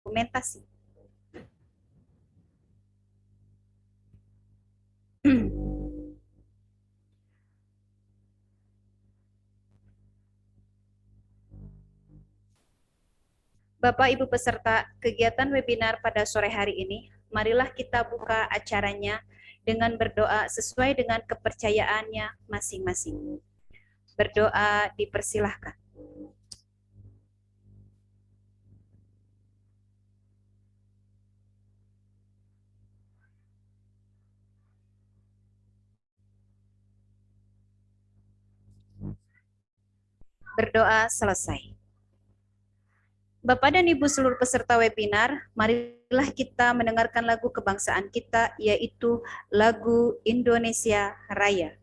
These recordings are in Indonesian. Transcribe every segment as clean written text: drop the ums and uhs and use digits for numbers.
dokumentasi. Bapak Ibu peserta kegiatan webinar pada sore hari ini, marilah kita buka acaranya dengan berdoa sesuai dengan kepercayaannya masing-masing. Berdoa dipersilahkan. Berdoa selesai. Bapak dan Ibu seluruh peserta webinar, marilah kita mendengarkan lagu kebangsaan kita, yaitu lagu Indonesia Raya.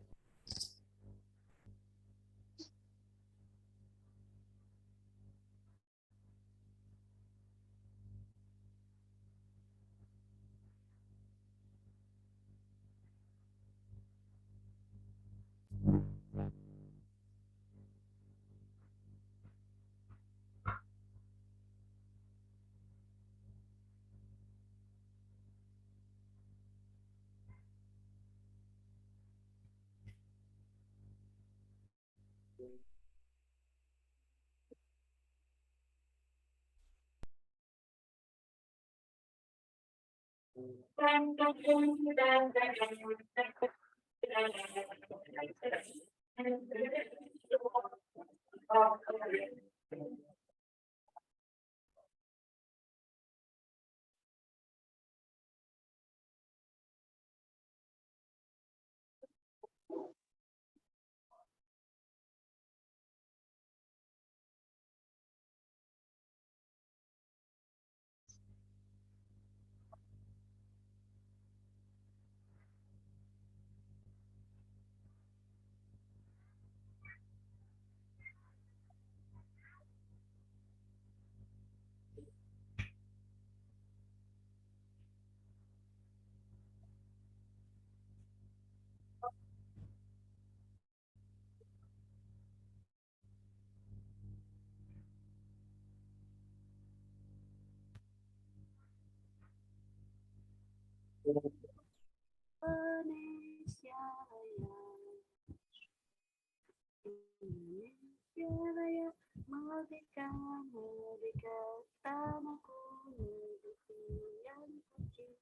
Indonesia Raya, merdeka, merdeka, tanahku negeriku yang suci.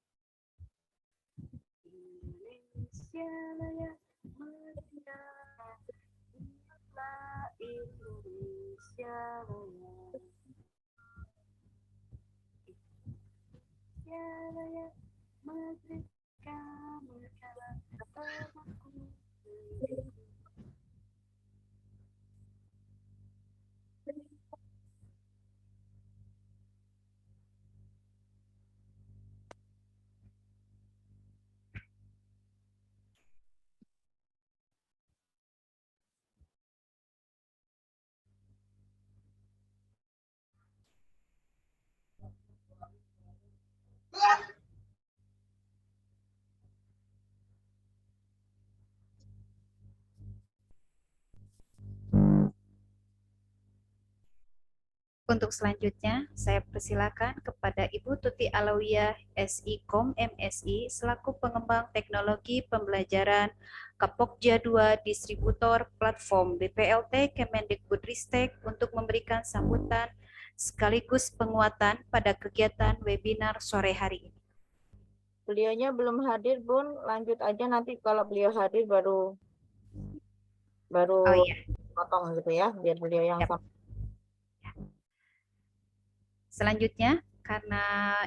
Indonesia Raya, merdeka, ingatlah Indonesia Raya. Indonesia Raya, merdeka, merdeka, tanahku negeriku. Untuk selanjutnya, saya persilakan kepada Ibu Tuti Alawiyah, SI-Kom MSI, selaku pengembang teknologi pembelajaran Kapokja 2 Distributor Platform BPLT Kemendikbudristek untuk memberikan sambutan sekaligus penguatan pada kegiatan webinar sore hari ini. Beliaunya belum hadir, Bun. Lanjut aja nanti kalau beliau hadir baru Oh iya. potong gitu ya, biar beliau yang Yap. Selanjutnya, karena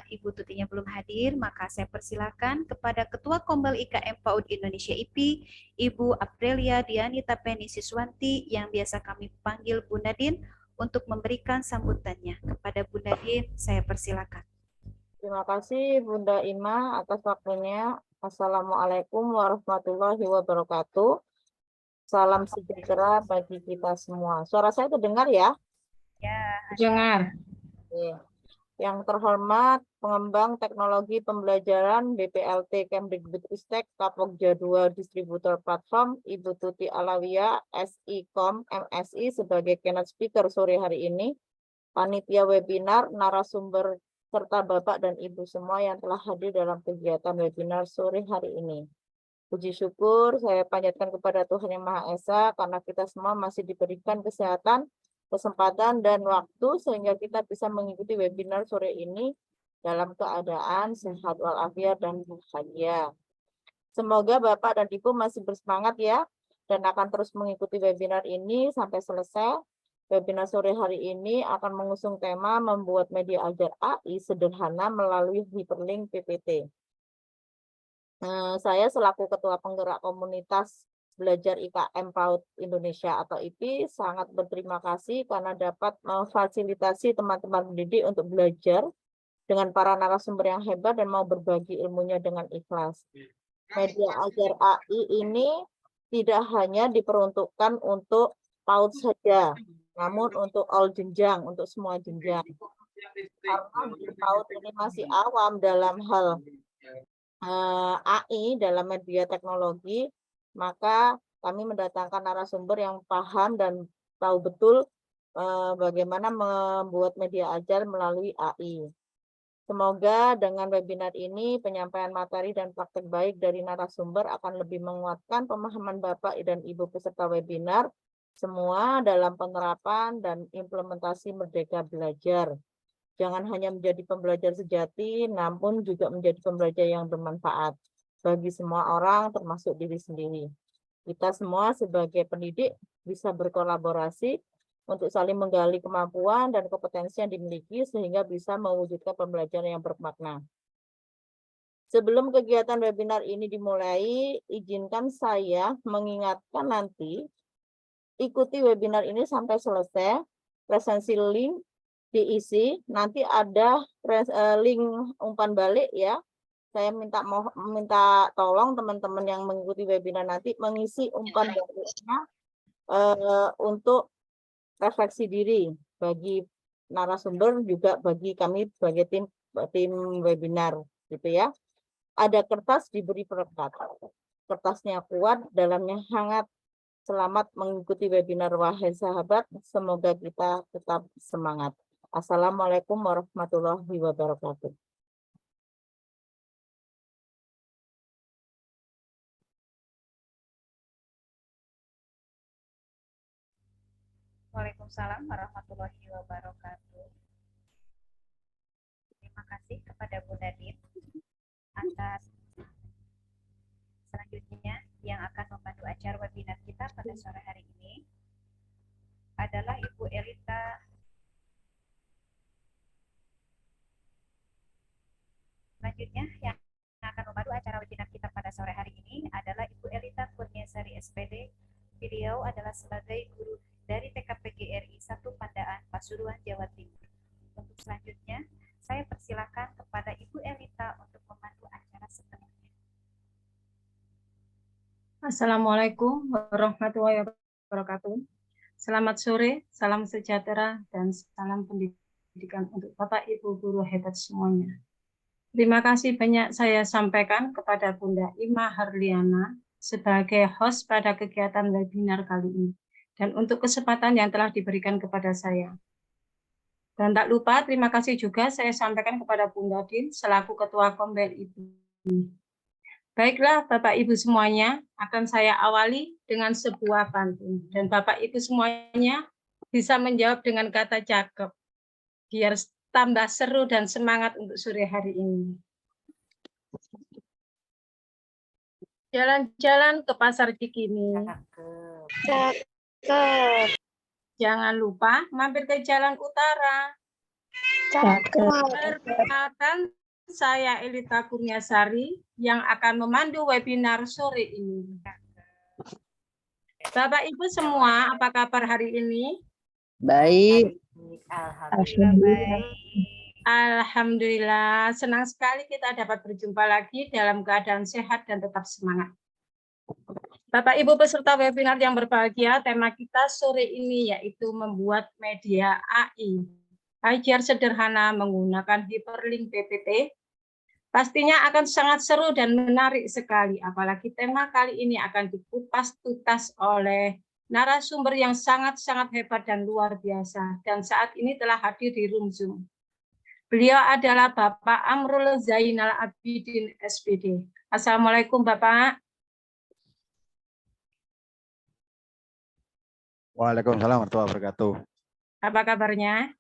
Ibu Tutinya belum hadir, maka saya persilakan kepada Ketua Kombel IKM PAUD Indonesia IP, Ibu Aprilia Dianita Penny Siswanti, yang biasa kami panggil Bu Nadine, untuk memberikan sambutannya. Kepada Bu Nadine, saya persilakan. Terima kasih Bunda Ima atas waktunya. Assalamualaikum warahmatullahi wabarakatuh. Salam sejahtera bagi kita semua. Suara saya terdengar ya? Ya. Dengar. Yang terhormat pengembang teknologi pembelajaran BPLT Kemdikbudristek Kapokja 2 Distributor Platform, Ibu Tuti Alawiyah, SI-Kom MSI sebagai keynote speaker sore hari ini. Panitia webinar, narasumber serta Bapak dan Ibu semua yang telah hadir dalam kegiatan webinar sore hari ini. Puji syukur saya panjatkan kepada Tuhan Yang Maha Esa karena kita semua masih diberikan kesehatan, kesempatan, dan waktu sehingga kita bisa mengikuti webinar sore ini dalam keadaan sehat walafiat dan bahagia. Semoga Bapak dan Ibu masih bersemangat ya dan akan terus mengikuti webinar ini sampai selesai. Webinar sore hari ini akan mengusung tema membuat media ajar AI sederhana melalui hyperlink PPT. Saya selaku Ketua Penggerak Komunitas Belajar IKM PAUD Indonesia atau IP sangat berterima kasih karena dapat memfasilitasi teman-teman pendidik untuk belajar dengan para narasumber yang hebat dan mau berbagi ilmunya dengan ikhlas. Media ajar AI ini tidak hanya diperuntukkan untuk PAUD saja, namun untuk all jenjang, untuk semua jenjang. Karena PAUD ini masih awam dalam hal AI, dalam media teknologi, maka kami mendatangkan narasumber yang paham dan tahu betul bagaimana membuat media ajar melalui AI. Semoga dengan webinar ini penyampaian materi dan praktek baik dari narasumber akan lebih menguatkan pemahaman Bapak dan Ibu peserta webinar semua dalam penerapan dan implementasi Merdeka Belajar. Jangan hanya menjadi pembelajar sejati, namun juga menjadi pembelajar yang bermanfaat bagi semua orang termasuk diri sendiri. Kita semua sebagai pendidik bisa berkolaborasi untuk saling menggali kemampuan dan kompetensi yang dimiliki sehingga bisa mewujudkan pembelajaran yang bermakna. Sebelum kegiatan webinar ini dimulai, izinkan saya mengingatkan nanti ikuti webinar ini sampai selesai, presensi link diisi, nanti ada link umpan balik ya. Saya minta tolong teman-teman yang mengikuti webinar nanti mengisi umpan baliknya untuk refleksi diri bagi narasumber juga bagi kami sebagai tim webinar gitu ya. Ada kertas diberi perekat. Kertasnya kuat, dalamnya hangat. Selamat mengikuti webinar wahai sahabat. Semoga kita tetap semangat. Assalamualaikum warahmatullahi wabarakatuh. Waalaikumsalam warahmatullahi wabarakatuh. Terima kasih kepada Bu Nadine atas selanjutnya yang akan memandu acara webinar kita pada sore hari ini adalah Ibu Elita selanjutnya yang akan memandu acara webinar kita pada sore hari ini adalah Ibu Elita Kurniasari SPD. Beliau adalah sebagai guru dari TKPGRI 1 Pandaan, Pasuruan, Jawa Timur. Untuk selanjutnya, saya persilakan kepada Ibu Elita untuk memandu acara sepenuhnya. Assalamualaikum warahmatullahi wabarakatuh. Selamat sore, salam sejahtera, dan salam pendidikan untuk Bapak Ibu guru hebat semuanya. Terima kasih banyak saya sampaikan kepada Bunda Ima Harliana sebagai host pada kegiatan webinar kali ini, dan untuk kesempatan yang telah diberikan kepada saya. Dan tak lupa, terima kasih juga saya sampaikan kepada Bunda Din selaku Ketua Kombel Ibu. Baiklah Bapak Ibu semuanya, akan saya awali dengan sebuah pantun. Dan Bapak Ibu semuanya bisa menjawab dengan kata cakep, biar tambah seru dan semangat untuk sore hari ini. Jalan-jalan ke Pasar Cikini. Cakep. Jangan lupa mampir ke Jalan Utara. Perkenalkan, saya Elita Kurniasari yang akan memandu webinar sore ini. Bapak Ibu semua, apa kabar hari ini? Baik. Alhamdulillah. Alhamdulillah, senang sekali kita dapat berjumpa lagi dalam keadaan sehat dan tetap semangat. Bapak Ibu peserta webinar yang berbahagia, tema kita sore ini yaitu membuat media AI. Ajar sederhana menggunakan hyperlink PPT. Pastinya akan sangat seru dan menarik sekali, apalagi tema kali ini akan dikupas tuntas oleh narasumber yang sangat-sangat hebat dan luar biasa, dan saat ini telah hadir di room Zoom. Beliau adalah Bapak Amrul Zainal Abidin, SPD. Assalamualaikum, Bapak. Waalaikumsalam warahmatullahi wabarakatuh. Apa kabarnya?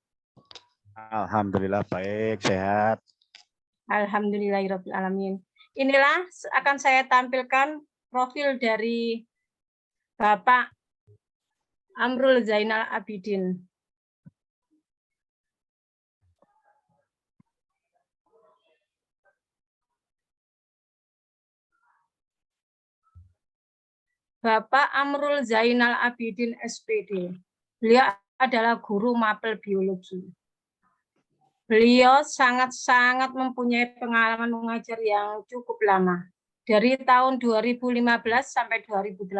Alhamdulillah baik, sehat. Alhamdulillahirrahmanirrahim. Inilah akan saya tampilkan profil dari Bapak Amrul Zainal Abidin. Bapak Amrul Zainal Abidin, SPD. Beliau adalah guru mapel biologi. Beliau sangat-sangat mempunyai pengalaman mengajar yang cukup lama. Dari tahun 2015 sampai 2018,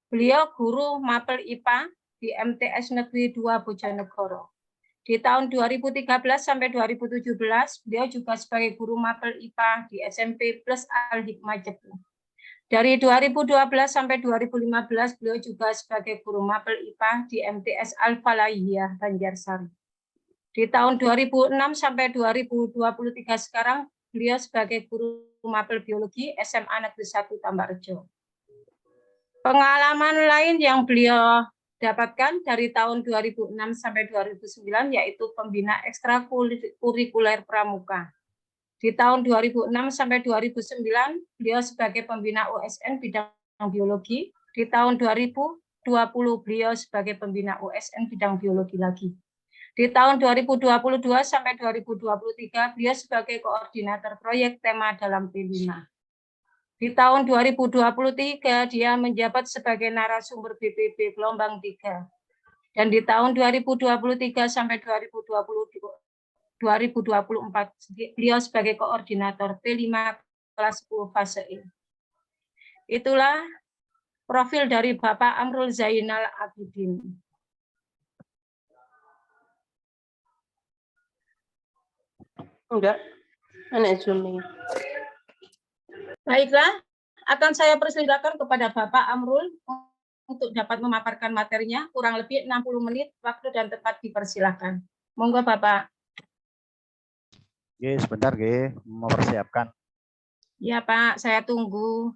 beliau guru mapel IPA di MTS Negeri 2 Bojonegoro. Di tahun 2013 sampai 2017, beliau juga sebagai guru mapel IPA di SMP Plus Al-Hikmah Jepun. Dari 2012 sampai 2015, beliau juga sebagai guru mapel IPA di MTS Al-Falahiyah Banjarsari. Di tahun 2006 sampai 2023 sekarang, beliau sebagai guru mapel biologi SMA Negeri 1 Tambakrejo. Pengalaman lain yang beliau dapatkan dari tahun 2006 sampai 2009 yaitu pembina ekstrakurikuler pramuka. Di tahun 2006 sampai 2009, beliau sebagai pembina OSN bidang biologi. Di tahun 2020, beliau sebagai pembina OSN bidang biologi lagi. Di tahun 2022 sampai 2023, beliau sebagai koordinator proyek tema dalam P5. Di tahun 2023, dia menjabat sebagai narasumber BPB gelombang 3. Dan di tahun 2023 sampai 2024, beliau sebagai koordinator P5 kelas 10 fase E. Itulah profil dari Bapak Amrul Zainal Abidin. Enggak, anak zooming. Baiklah, akan saya persilakan kepada Bapak Amrul untuk dapat memaparkan materinya, kurang lebih 60 menit, waktu dan tempat dipersilakan. Monggo Bapak. Oke, sebentar, mempersiapkan. Ya Pak, saya tunggu.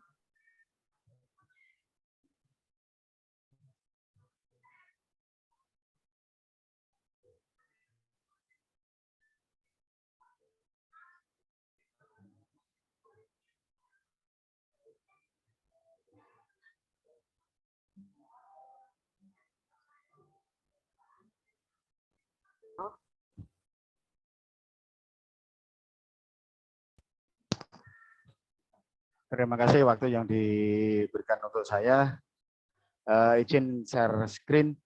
Terima kasih waktu yang diberikan untuk saya. Izin share screen.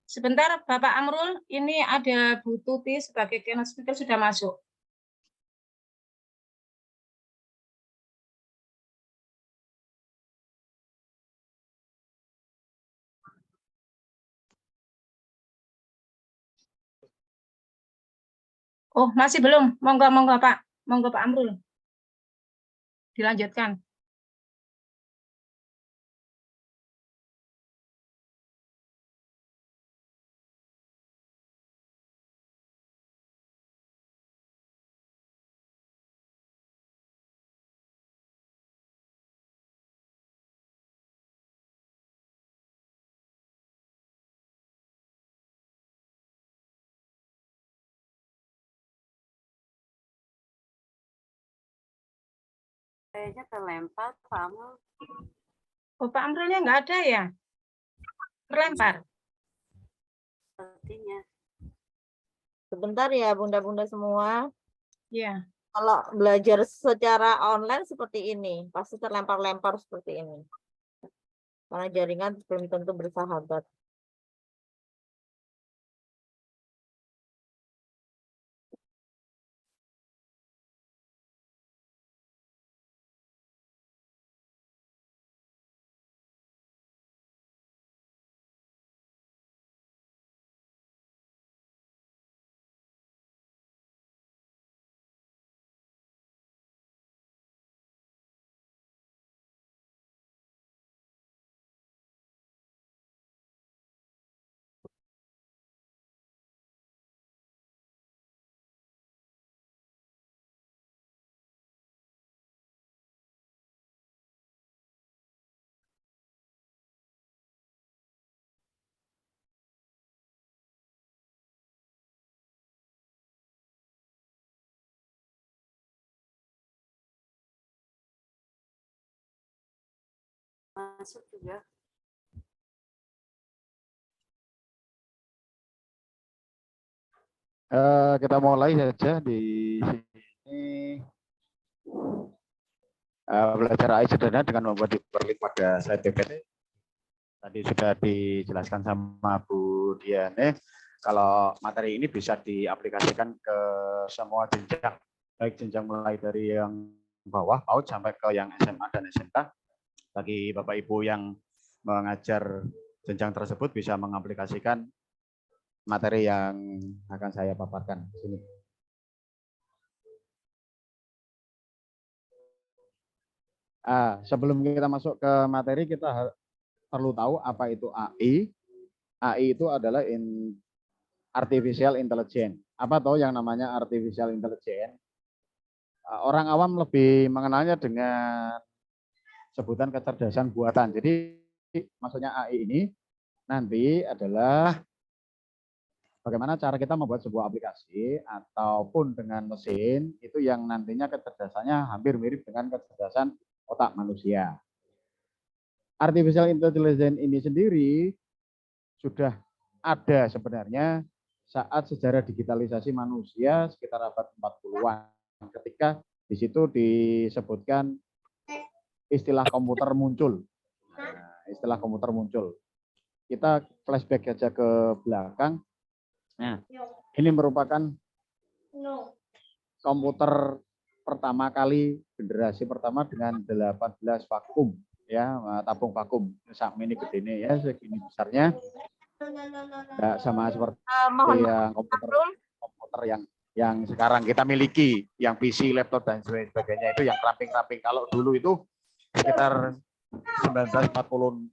Sebentar Bapak Amrul, ini ada Bu Tuti sebagai keynote speaker sudah masuk. Oh, masih belum. Monggo Pak. Monggo Pak Amrul. Dilanjutkan. Kayaknya terlempar, Pak Amul. Oh, Pak Amrulnya nggak ada ya? Terlempar. Sepertinya. Sebentar ya bunda-bunda semua. Ya. Kalau belajar secara online seperti ini, pasti terlempar-lempar seperti ini. Karena jaringan belum tentu bersahabat. masuk juga. Kita mulai saja di sini. Belajar AI sederhana dengan membuat hiperlink pada slide PPT. Tadi sudah dijelaskan sama Bu Diane. Kalau materi ini bisa diaplikasikan ke semua jenjang, baik jenjang mulai dari yang bawah PAUD sampai ke yang SMA dan SMK. Bagi Bapak Ibu yang mengajar jenjang tersebut bisa mengaplikasikan materi yang akan saya paparkan di sini. Sebelum kita masuk ke materi, kita perlu tahu apa itu AI. AI itu adalah artificial intelligence. Apa tahu yang namanya artificial intelligence? Orang awam lebih mengenalnya dengan sebutan kecerdasan buatan. Jadi maksudnya AI ini nanti adalah bagaimana cara kita membuat sebuah aplikasi ataupun dengan mesin itu yang nantinya kecerdasannya hampir mirip dengan kecerdasan otak manusia. Artificial intelligence ini sendiri sudah ada sebenarnya saat sejarah digitalisasi manusia sekitar abad 40-an. Ketika di situ disebutkan istilah komputer muncul. Istilah komputer muncul. Kita flashback aja ke belakang. Nah, ini merupakan komputer pertama kali, generasi pertama dengan 18 vakum, ya, tabung vakum. Sak mini gede ini ya, segini besarnya. Nggak sama seperti yang komputer yang sekarang kita miliki, yang PC, laptop dan sebagainya itu yang ramping-ramping. Kalau dulu itu sekitar 1946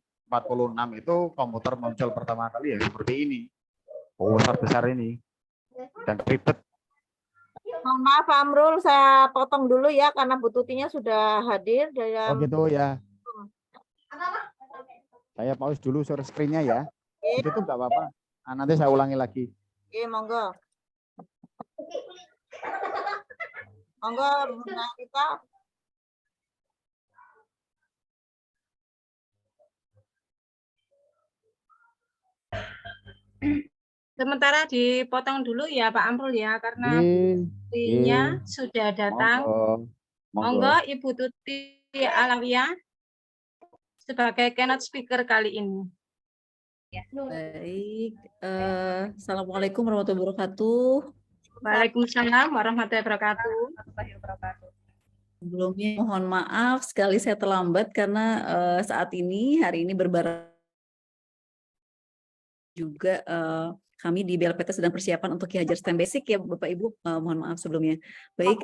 itu komputer muncul pertama kali ya seperti ini. Besar ini dan ribet. Mohon maaf Amrul, saya potong dulu ya karena Bu Tutinya sudah hadir dalam. Oh gitu ya. Saya pause dulu share screen-nya ya. Itu tuh nggak apa-apa. Nanti saya ulangi lagi. Oke, monggo. Monggo, Bu Nafita. Sementara dipotong dulu ya Pak Amrul ya, karena buktinya sudah datang. Monggo Ibu Tuti Alawiyah sebagai keynote speaker kali ini. Baik, Assalamualaikum warahmatullahi wabarakatuh. Waalaikumsalam warahmatullahi wabarakatuh. Sebelumnya mohon maaf sekali saya terlambat karena saat ini hari ini berbarengan juga kami di BLPT sedang persiapan untuk Ki Hajar STEM Basic ya Bapak Ibu, mohon maaf sebelumnya. Baik,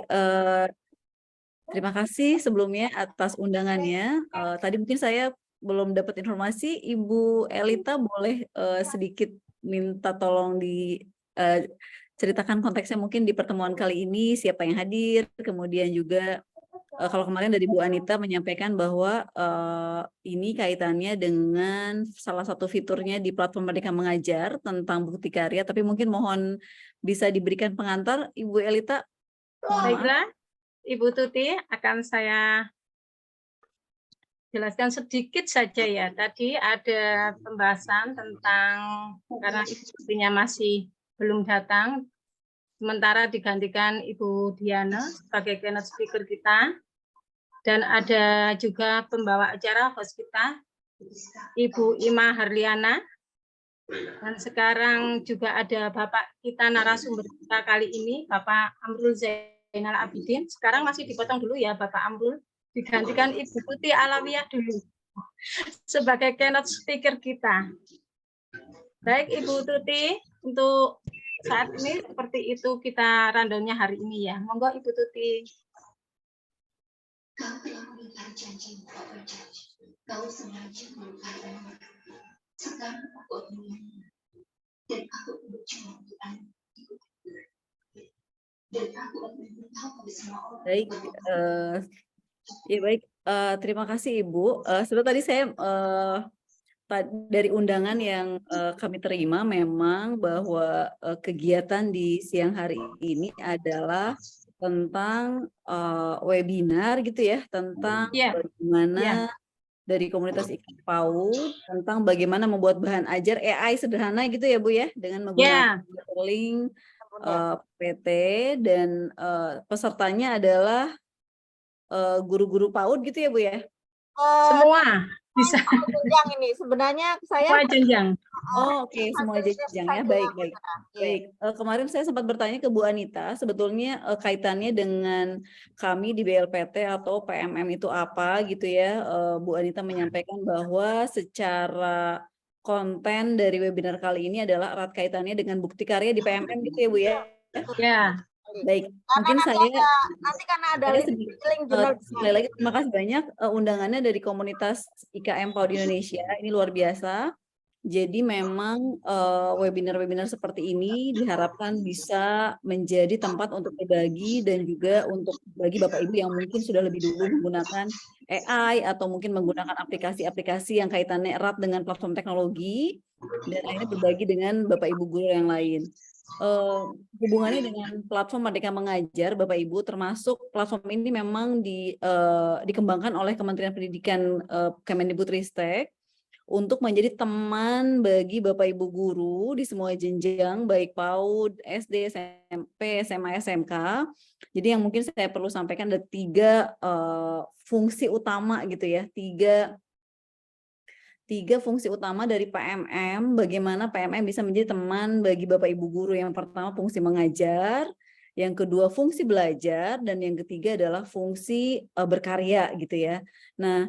terima kasih sebelumnya atas undangannya. Tadi mungkin saya belum dapat informasi, Ibu Elita boleh sedikit minta tolong ceritakan konteksnya mungkin di pertemuan kali ini, siapa yang hadir, kemudian juga kalau kemarin dari Bu Anita menyampaikan bahwa ini kaitannya dengan salah satu fiturnya di platform Merdeka Mengajar tentang bukti karya, tapi mungkin mohon bisa diberikan pengantar, Ibu Elita. Baiklah, Ibu Tuti akan saya jelaskan sedikit saja ya. Tadi ada pembahasan tentang, karena Ibu Tutinya masih belum datang, sementara digantikan Ibu Diana sebagai keynote speaker kita. Dan ada juga pembawa acara host kita, Ibu Ima Harliana. Dan sekarang juga ada Bapak kita narasumber kita kali ini, Bapak Amrul Zainal Abidin. Sekarang masih dipotong dulu ya Bapak Amrul. Digantikan Ibu Tuti Alawiyah dulu sebagai keynote speaker kita. Baik Ibu Tuti, untuk saat ini seperti itu kita rundown-nya hari ini ya. Monggo Ibu Tuti. Kau telah mengingkari janji, kau berjanji. Kau sengaja melukai orang. Sekarang aku akan menyanyi. Dan aku akan berjuang untuk anda. Dan aku akan memberitahu kepada semua orang. Baik, ya baik. Terima kasih Ibu. Sebenarnya tadi saya dari undangan yang kami terima memang bahwa kegiatan di siang hari ini adalah tentang webinar gitu ya, tentang bagaimana dari komunitas IKA PAUD tentang bagaimana membuat bahan ajar AI sederhana gitu ya Bu ya, dengan menggunakan link PT, dan pesertanya adalah guru-guru PAUD gitu ya Bu ya? Semua bisa. Jenjang ini sebenarnya saya Semua jenjang. Oh oke, semua jenjang ya, baik. Kemarin saya sempat bertanya ke Bu Anita, sebetulnya kaitannya dengan kami di BLPT atau PMM itu apa gitu ya. Bu Anita menyampaikan bahwa secara konten dari webinar kali ini adalah erat kaitannya dengan bukti karya di PMM gitu ya Bu ya. Ya. Baik, mungkin nanti karena ada link jurnal. sekali lagi terima kasih banyak undangannya dari komunitas IKM PAUD Indonesia, ini luar biasa. Jadi memang webinar-webinar seperti ini diharapkan bisa menjadi tempat untuk berbagi dan juga untuk bagi Bapak Ibu yang mungkin sudah lebih dulu menggunakan AI atau mungkin menggunakan aplikasi-aplikasi yang kaitannya erat dengan platform teknologi dan akhirnya berbagi dengan Bapak Ibu guru yang lain. Hubungannya dengan platform Merdeka Mengajar, Bapak Ibu, termasuk platform ini memang dikembangkan oleh Kementerian Pendidikan Kemendikbudristek untuk menjadi teman bagi Bapak Ibu guru di semua jenjang, baik PAUD, SD, SMP, SMA, SMK. Jadi yang mungkin saya perlu sampaikan ada 3 fungsi utama gitu ya, tiga fungsi utama dari PMM, bagaimana PMM bisa menjadi teman bagi Bapak Ibu guru. Yang pertama fungsi mengajar, yang kedua fungsi belajar, dan yang ketiga adalah fungsi berkarya gitu ya. Nah,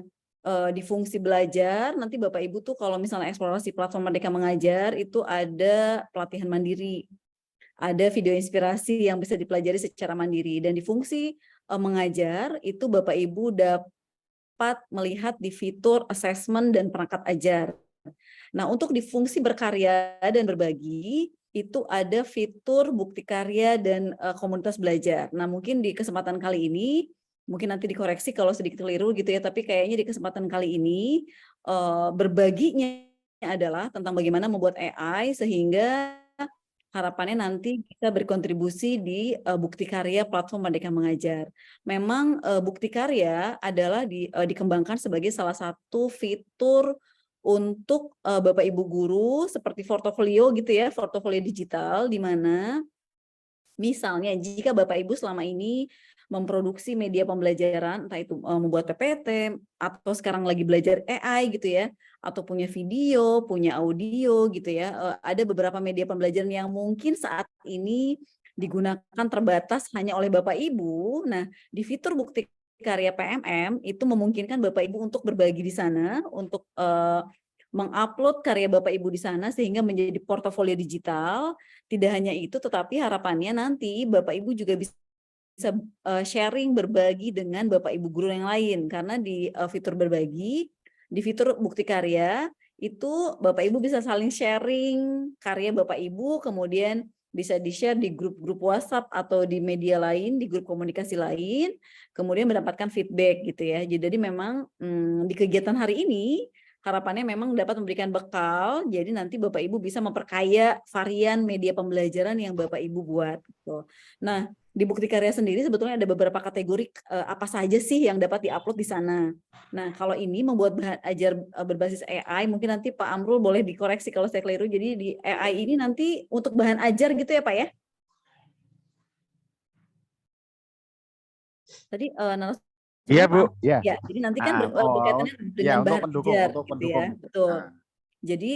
di fungsi belajar nanti Bapak Ibu tuh kalau misalnya eksplorasi platform Merdeka Mengajar itu ada pelatihan mandiri, ada video inspirasi yang bisa dipelajari secara mandiri, dan di fungsi mengajar itu Bapak Ibu dapat melihat di fitur assessment dan perangkat ajar. Nah, untuk di fungsi berkarya dan berbagi itu ada fitur bukti karya dan komunitas belajar. Nah, mungkin di kesempatan kali ini, mungkin nanti dikoreksi kalau sedikit keliru gitu ya, tapi kayaknya di kesempatan kali ini berbaginya adalah tentang bagaimana membuat AI sehingga harapannya nanti kita berkontribusi di bukti karya platform Merdeka Mengajar. Memang bukti karya adalah dikembangkan sebagai salah satu fitur untuk Bapak Ibu guru seperti portofolio gitu ya, portofolio digital, di mana misalnya jika Bapak Ibu selama ini memproduksi media pembelajaran, entah itu membuat PPT, atau sekarang lagi belajar AI gitu ya, atau punya video, punya audio gitu ya, ada beberapa media pembelajaran yang mungkin saat ini digunakan terbatas hanya oleh Bapak Ibu. Nah, di fitur bukti karya PMM itu memungkinkan Bapak Ibu untuk berbagi di sana, untuk mengupload karya Bapak Ibu di sana sehingga menjadi portofolio digital. Tidak hanya itu, tetapi harapannya nanti Bapak Ibu juga bisa sharing, berbagi dengan Bapak Ibu guru yang lain, karena di fitur berbagi, di fitur bukti karya itu Bapak Ibu bisa saling sharing karya Bapak Ibu, kemudian bisa di-share di grup-grup WhatsApp atau di media lain, di grup komunikasi lain, kemudian mendapatkan feedback gitu ya. Jadi memang di kegiatan hari ini harapannya memang dapat memberikan bekal, jadi nanti Bapak Ibu bisa memperkaya varian media pembelajaran yang Bapak Ibu buat. Gitu. Nah, di bukti karya sendiri sebetulnya ada beberapa kategori apa saja sih yang dapat diupload di sana. Nah, kalau ini membuat bahan ajar berbasis AI, mungkin nanti Pak Amrul boleh dikoreksi kalau saya keliru. Jadi di AI ini nanti untuk bahan ajar gitu ya Pak ya? Tadi Iya Bu, ya. Ya, jadi nanti kan berkaitannya dengan bahan ajar gitu ya, betul. Jadi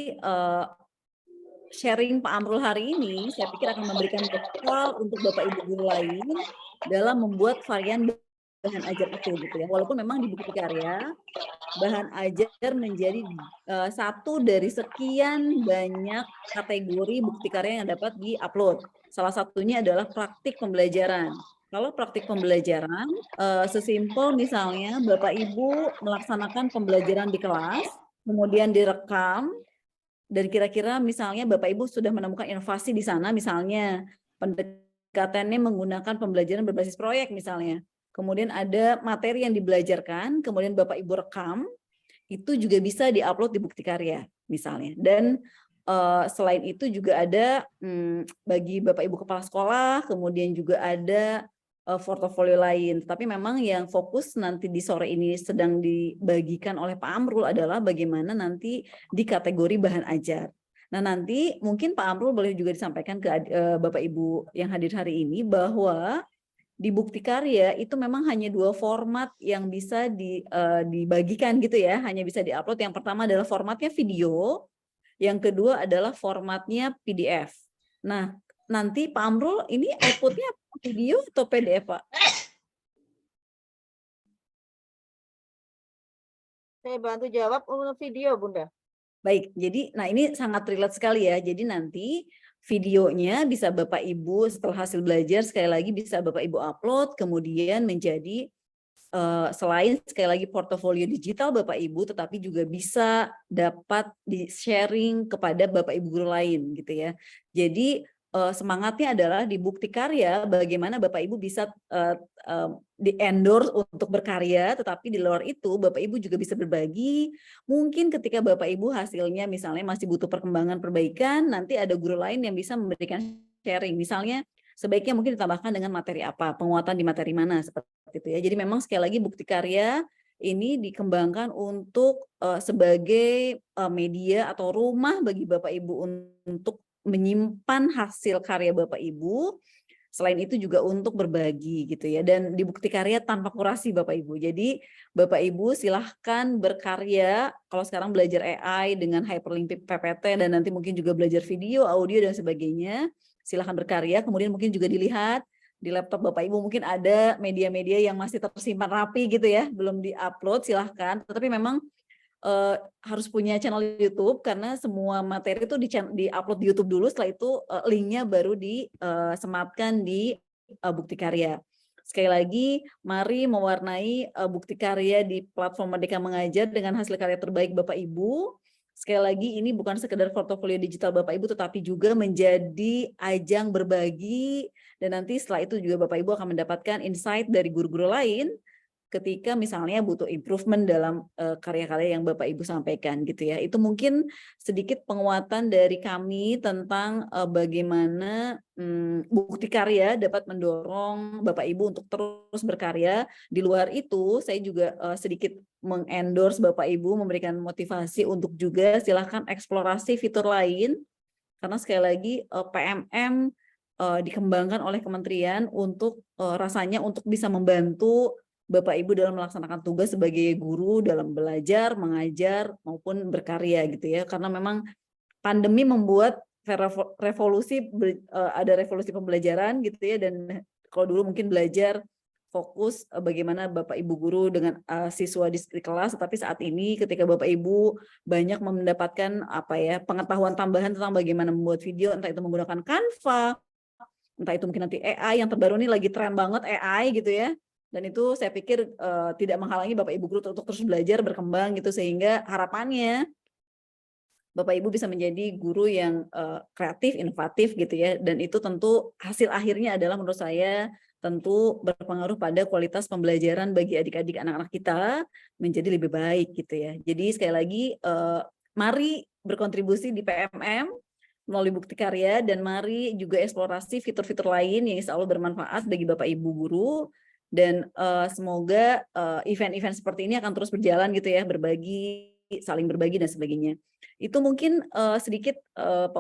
sharing Pak Amrul hari ini saya pikir akan memberikan bekal untuk Bapak Ibu guru lain dalam membuat varian bahan ajar itu gitu ya. Walaupun memang di bukti karya bahan ajar menjadi satu dari sekian banyak kategori bukti karya yang dapat diupload. Salah satunya adalah praktik pembelajaran. Kalau praktik pembelajaran, sesimpel misalnya Bapak Ibu melaksanakan pembelajaran di kelas, kemudian direkam, dan kira-kira misalnya Bapak Ibu sudah menemukan inovasi di sana, misalnya pendekatannya menggunakan pembelajaran berbasis proyek misalnya. Kemudian ada materi yang dibelajarkan, kemudian Bapak Ibu rekam, itu juga bisa diupload di bukti karya misalnya. Dan selain itu juga ada bagi Bapak Ibu kepala sekolah, kemudian juga ada portofolio lain. Tapi memang yang fokus nanti di sore ini sedang dibagikan oleh Pak Amrul adalah bagaimana nanti di kategori bahan ajar. Nah, nanti mungkin Pak Amrul boleh juga disampaikan ke Bapak Ibu yang hadir hari ini bahwa di bukti karya itu memang hanya 2 format yang bisa dibagikan gitu ya, hanya bisa diupload. Yang pertama adalah formatnya video, yang kedua adalah formatnya PDF. Nah, nanti Pak Amrul ini outputnya video atau PDF, Pak? Saya bantu jawab video, Bunda. Baik, jadi nah ini sangat relate sekali ya. Jadi nanti videonya bisa Bapak Ibu setelah hasil belajar sekali lagi bisa Bapak Ibu upload, kemudian menjadi selain sekali lagi portofolio digital Bapak Ibu, tetapi juga bisa dapat di-sharing kepada Bapak Ibu guru lain gitu ya. Jadi semangatnya adalah di bukti karya bagaimana Bapak Ibu bisa di-endorse untuk berkarya, tetapi di luar itu Bapak Ibu juga bisa berbagi. Mungkin ketika Bapak Ibu hasilnya misalnya masih butuh perkembangan perbaikan, nanti ada guru lain yang bisa memberikan sharing. Misalnya sebaiknya mungkin ditambahkan dengan materi apa, penguatan di materi mana, seperti itu ya. Jadi memang sekali lagi bukti karya ini dikembangkan untuk sebagai media atau rumah bagi Bapak Ibu untuk menyimpan hasil karya Bapak Ibu. Selain itu juga untuk berbagi gitu ya. Dan di bukti karya tanpa kurasi Bapak Ibu. Jadi Bapak Ibu silahkan berkarya. Kalau sekarang belajar AI dengan Hyperlink PPT dan nanti mungkin juga belajar video, audio dan sebagainya. Silahkan berkarya. Kemudian mungkin juga dilihat di laptop Bapak Ibu mungkin ada media-media yang masih tersimpan rapi gitu ya. Belum di-upload silahkan. Tetapi memang harus punya channel YouTube karena semua materi itu di-upload di YouTube dulu, setelah itu linknya baru disematkan di bukti karya. Sekali lagi, mari mewarnai bukti karya di platform Merdeka Mengajar dengan hasil karya terbaik Bapak Ibu. Sekali lagi, ini bukan sekedar portofolio digital Bapak Ibu, tetapi juga menjadi ajang berbagi, dan nanti setelah itu juga Bapak Ibu akan mendapatkan insight dari guru-guru lain ketika misalnya butuh improvement dalam karya-karya yang Bapak Ibu sampaikan gitu ya. Itu mungkin sedikit penguatan dari kami tentang bagaimana bukti karya dapat mendorong Bapak Ibu untuk terus berkarya. Di luar itu saya juga sedikit mengendorse Bapak Ibu, memberikan motivasi untuk juga silahkan eksplorasi fitur lain, karena sekali lagi PMM dikembangkan oleh kementerian untuk rasanya untuk bisa membantu Bapak Ibu dalam melaksanakan tugas sebagai guru dalam belajar, mengajar maupun berkarya gitu ya. Karena memang pandemi membuat revolusi, ada revolusi pembelajaran gitu ya, dan kalau dulu mungkin belajar fokus bagaimana Bapak Ibu guru dengan siswa di kelas, tapi saat ini ketika Bapak Ibu banyak mendapatkan apa ya pengetahuan tambahan tentang bagaimana membuat video, entah itu menggunakan Canva, entah itu mungkin nanti AI yang terbaru ini lagi tren banget AI gitu ya. Dan itu saya pikir tidak menghalangi Bapak Ibu guru untuk terus belajar, berkembang gitu, sehingga harapannya Bapak Ibu bisa menjadi guru yang kreatif, inovatif gitu ya. Dan itu tentu hasil akhirnya adalah menurut saya tentu berpengaruh pada kualitas pembelajaran bagi adik-adik anak-anak kita menjadi lebih baik gitu ya. Jadi sekali lagi mari berkontribusi di PMM melalui bukti karya, dan mari juga eksplorasi fitur-fitur lain yang insya Allah bermanfaat bagi Bapak Ibu guru. Dan semoga event-event seperti ini akan terus berjalan gitu ya, berbagi, saling berbagi dan sebagainya. Itu mungkin sedikit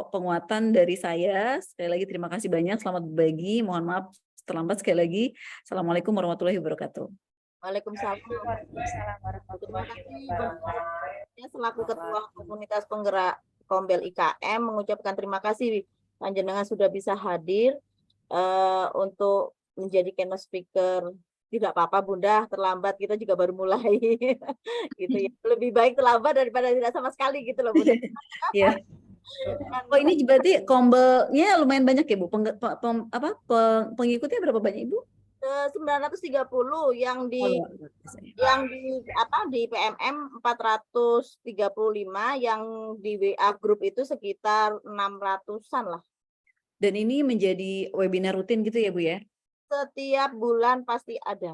penguatan dari saya. Sekali lagi terima kasih banyak, selamat berbagi. Mohon maaf terlambat sekali lagi. Assalamualaikum warahmatullahi wabarakatuh. Waalaikumsalam. Terima kasih Bapak selaku Ketua Komunitas Penggerak Kombel IKM mengucapkan terima kasih panjenengan sudah bisa hadir untuk menjadi keynote speaker. Tidak apa-apa Bunda, terlambat, kita juga baru mulai. Gitu ya. Lebih baik terlambat daripada tidak sama sekali gitu loh Bunda. Iya. Oh ini berarti kombelnya lumayan banyak ya Bu? Pengikutnya berapa banyak Ibu? 930 yang di PMM 435, yang di WA grup itu sekitar 600-an lah. Dan ini menjadi webinar rutin gitu ya Bu ya? Setiap bulan pasti ada.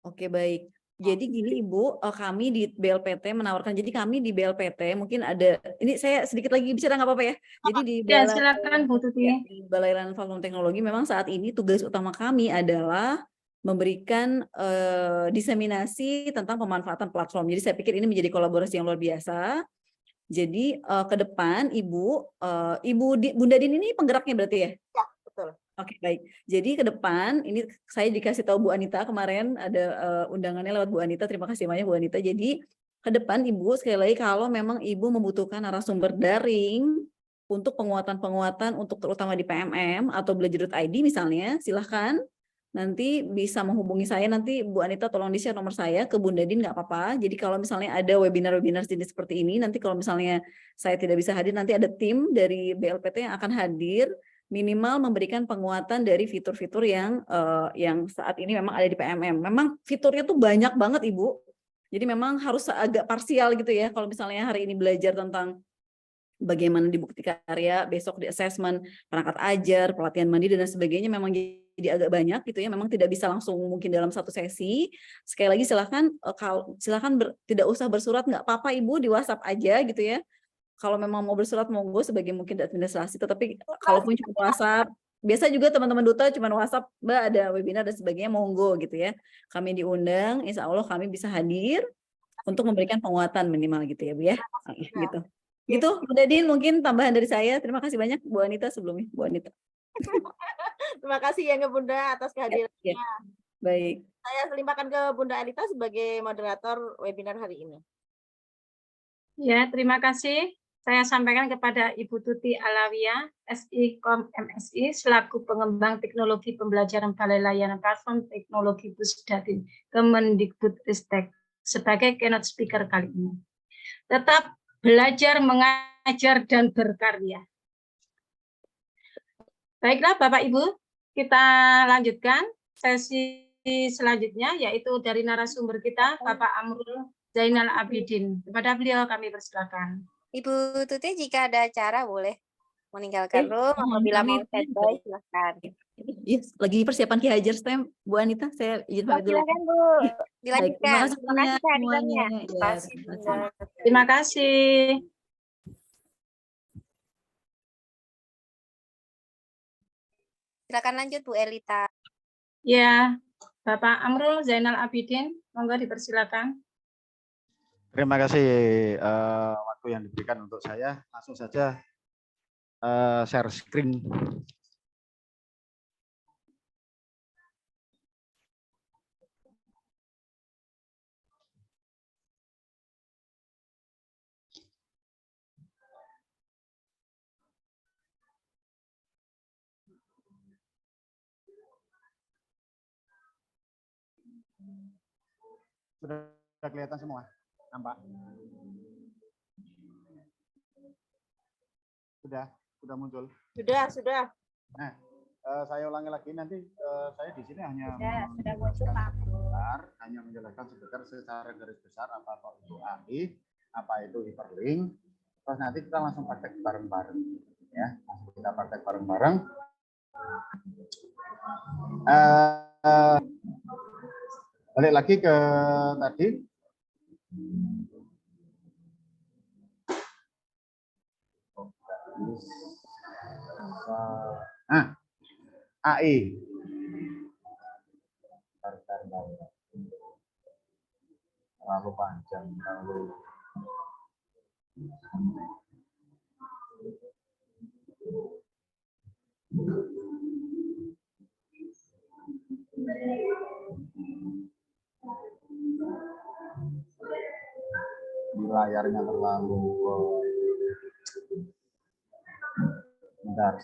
Oke baik. Jadi gini Ibu, kami di BLPT menawarkan, jadi kami di BLPT mungkin ada, ini saya sedikit lagi bicara nggak apa-apa ya. Jadi di silakan Bu Tuti. Di Balai Layanan Platform Teknologi memang saat ini tugas utama kami adalah memberikan diseminasi tentang pemanfaatan platform. Jadi saya pikir ini menjadi kolaborasi yang luar biasa. Jadi ke depan Bunda Din ini penggeraknya berarti ya? Ya, betul. Oke, baik. Jadi ke depan ini saya dikasih tahu Bu Anita kemarin ada undangannya lewat Bu Anita. Terima kasih banyak Bu Anita. Jadi ke depan Ibu sekali lagi kalau memang Ibu membutuhkan narasumber daring untuk penguatan-penguatan untuk terutama di PMM atau belajar.id misalnya, silahkan nanti bisa menghubungi saya, nanti Bu Anita tolong di-share nomor saya ke Bunda Din, nggak apa-apa. Jadi kalau misalnya ada webinar-webinar jenis seperti ini, nanti kalau misalnya saya tidak bisa hadir, nanti ada tim dari BLPT yang akan hadir, minimal memberikan penguatan dari fitur-fitur yang saat ini memang ada di PMM. Memang fiturnya tuh banyak banget Ibu, jadi memang harus agak parsial gitu ya, kalau misalnya hari ini belajar tentang bagaimana di bukti karya, besok di assessment, perangkat ajar, pelatihan mandiri dan sebagainya memang jadi agak banyak gitu ya. Memang tidak bisa langsung mungkin dalam satu sesi. Sekali lagi silahkan tidak usah bersurat, nggak apa-apa Ibu, di WhatsApp aja gitu ya. Kalau memang mau bersurat monggo sebagai mungkin administrasi, tetapi kalaupun cuma WhatsApp, biasa juga teman-teman duta cuma WhatsApp, Mbak ada webinar dan sebagainya, monggo gitu ya. Kami diundang, insya Allah kami bisa hadir untuk memberikan penguatan minimal gitu ya Bu ya. Gitu. Gitu, Bunda Din, mungkin tambahan dari saya. Terima kasih banyak Bu Anita sebelumnya, Bu Anita. Terima kasih ya Bunda atas kehadirannya. Ya, baik. Saya limpahkan ke Bunda Anita sebagai moderator webinar hari ini. Ya, terima kasih. Saya sampaikan kepada Ibu Tuti Alawiyah, SI-Kom MSI, selaku pengembang teknologi pembelajaran Balai Layanan Platform Teknologi Pusdatin Kemendikbudristek sebagai keynote speaker kali ini. Tetap belajar, mengajar, dan berkarya. Baiklah Bapak Ibu, kita lanjutkan sesi selanjutnya, yaitu dari narasumber kita, Bapak Amrul Zainal Abidin. Kepada beliau kami persilakan. Ibu Tuti, jika ada acara boleh meninggalkan room, apabila mau standby silakan. Yes, lagi persiapan Ki Hajar STEM, Bu Anita, saya izin pamit dulu. Silakan Bu, dilanjutkan. Terima kasih kehadirannya. Terima kasih. Silakan lanjut Bu Elita. Ya, Bapak Amrul Zainal Abidin, monggo dipersilakan. Terima kasih waktu yang diberikan untuk saya. Langsung saja share screen. Sudah kelihatan semua? Nampak? Sudah muncul? Sudah. Nah, saya ulangi lagi, nanti saya di sini hanya sudah muncul Pak. hanya menjelaskan secara garis besar apa itu AI, apa itu hyperlink. Terus nanti kita langsung praktek bareng-bareng ya. Langsung kita praktek bareng-bareng. Balik lagi ke tadi. AI. Terlalu panjang, terlalu di layarnya terlalu bentar.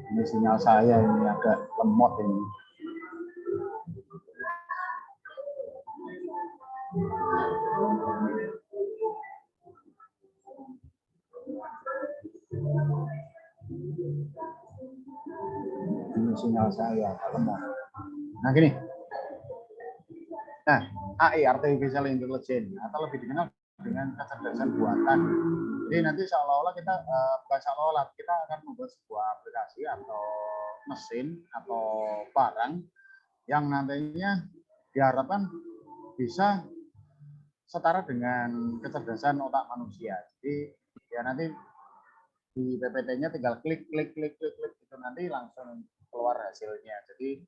Ini sinyal saya ini agak lemot ini. Ini sinyal saya agak lemot. Nah gini. Nah, AI, Artificial Intelligence, atau lebih dikenal dengan kecerdasan buatan. Jadi nanti seolah-olah kita, bukan seolah-olah, kita akan membuat sebuah aplikasi atau mesin atau barang yang nantinya diharapkan bisa setara dengan kecerdasan otak manusia. Jadi ya nanti di PPT-nya tinggal klik itu nanti langsung keluar hasilnya. Jadi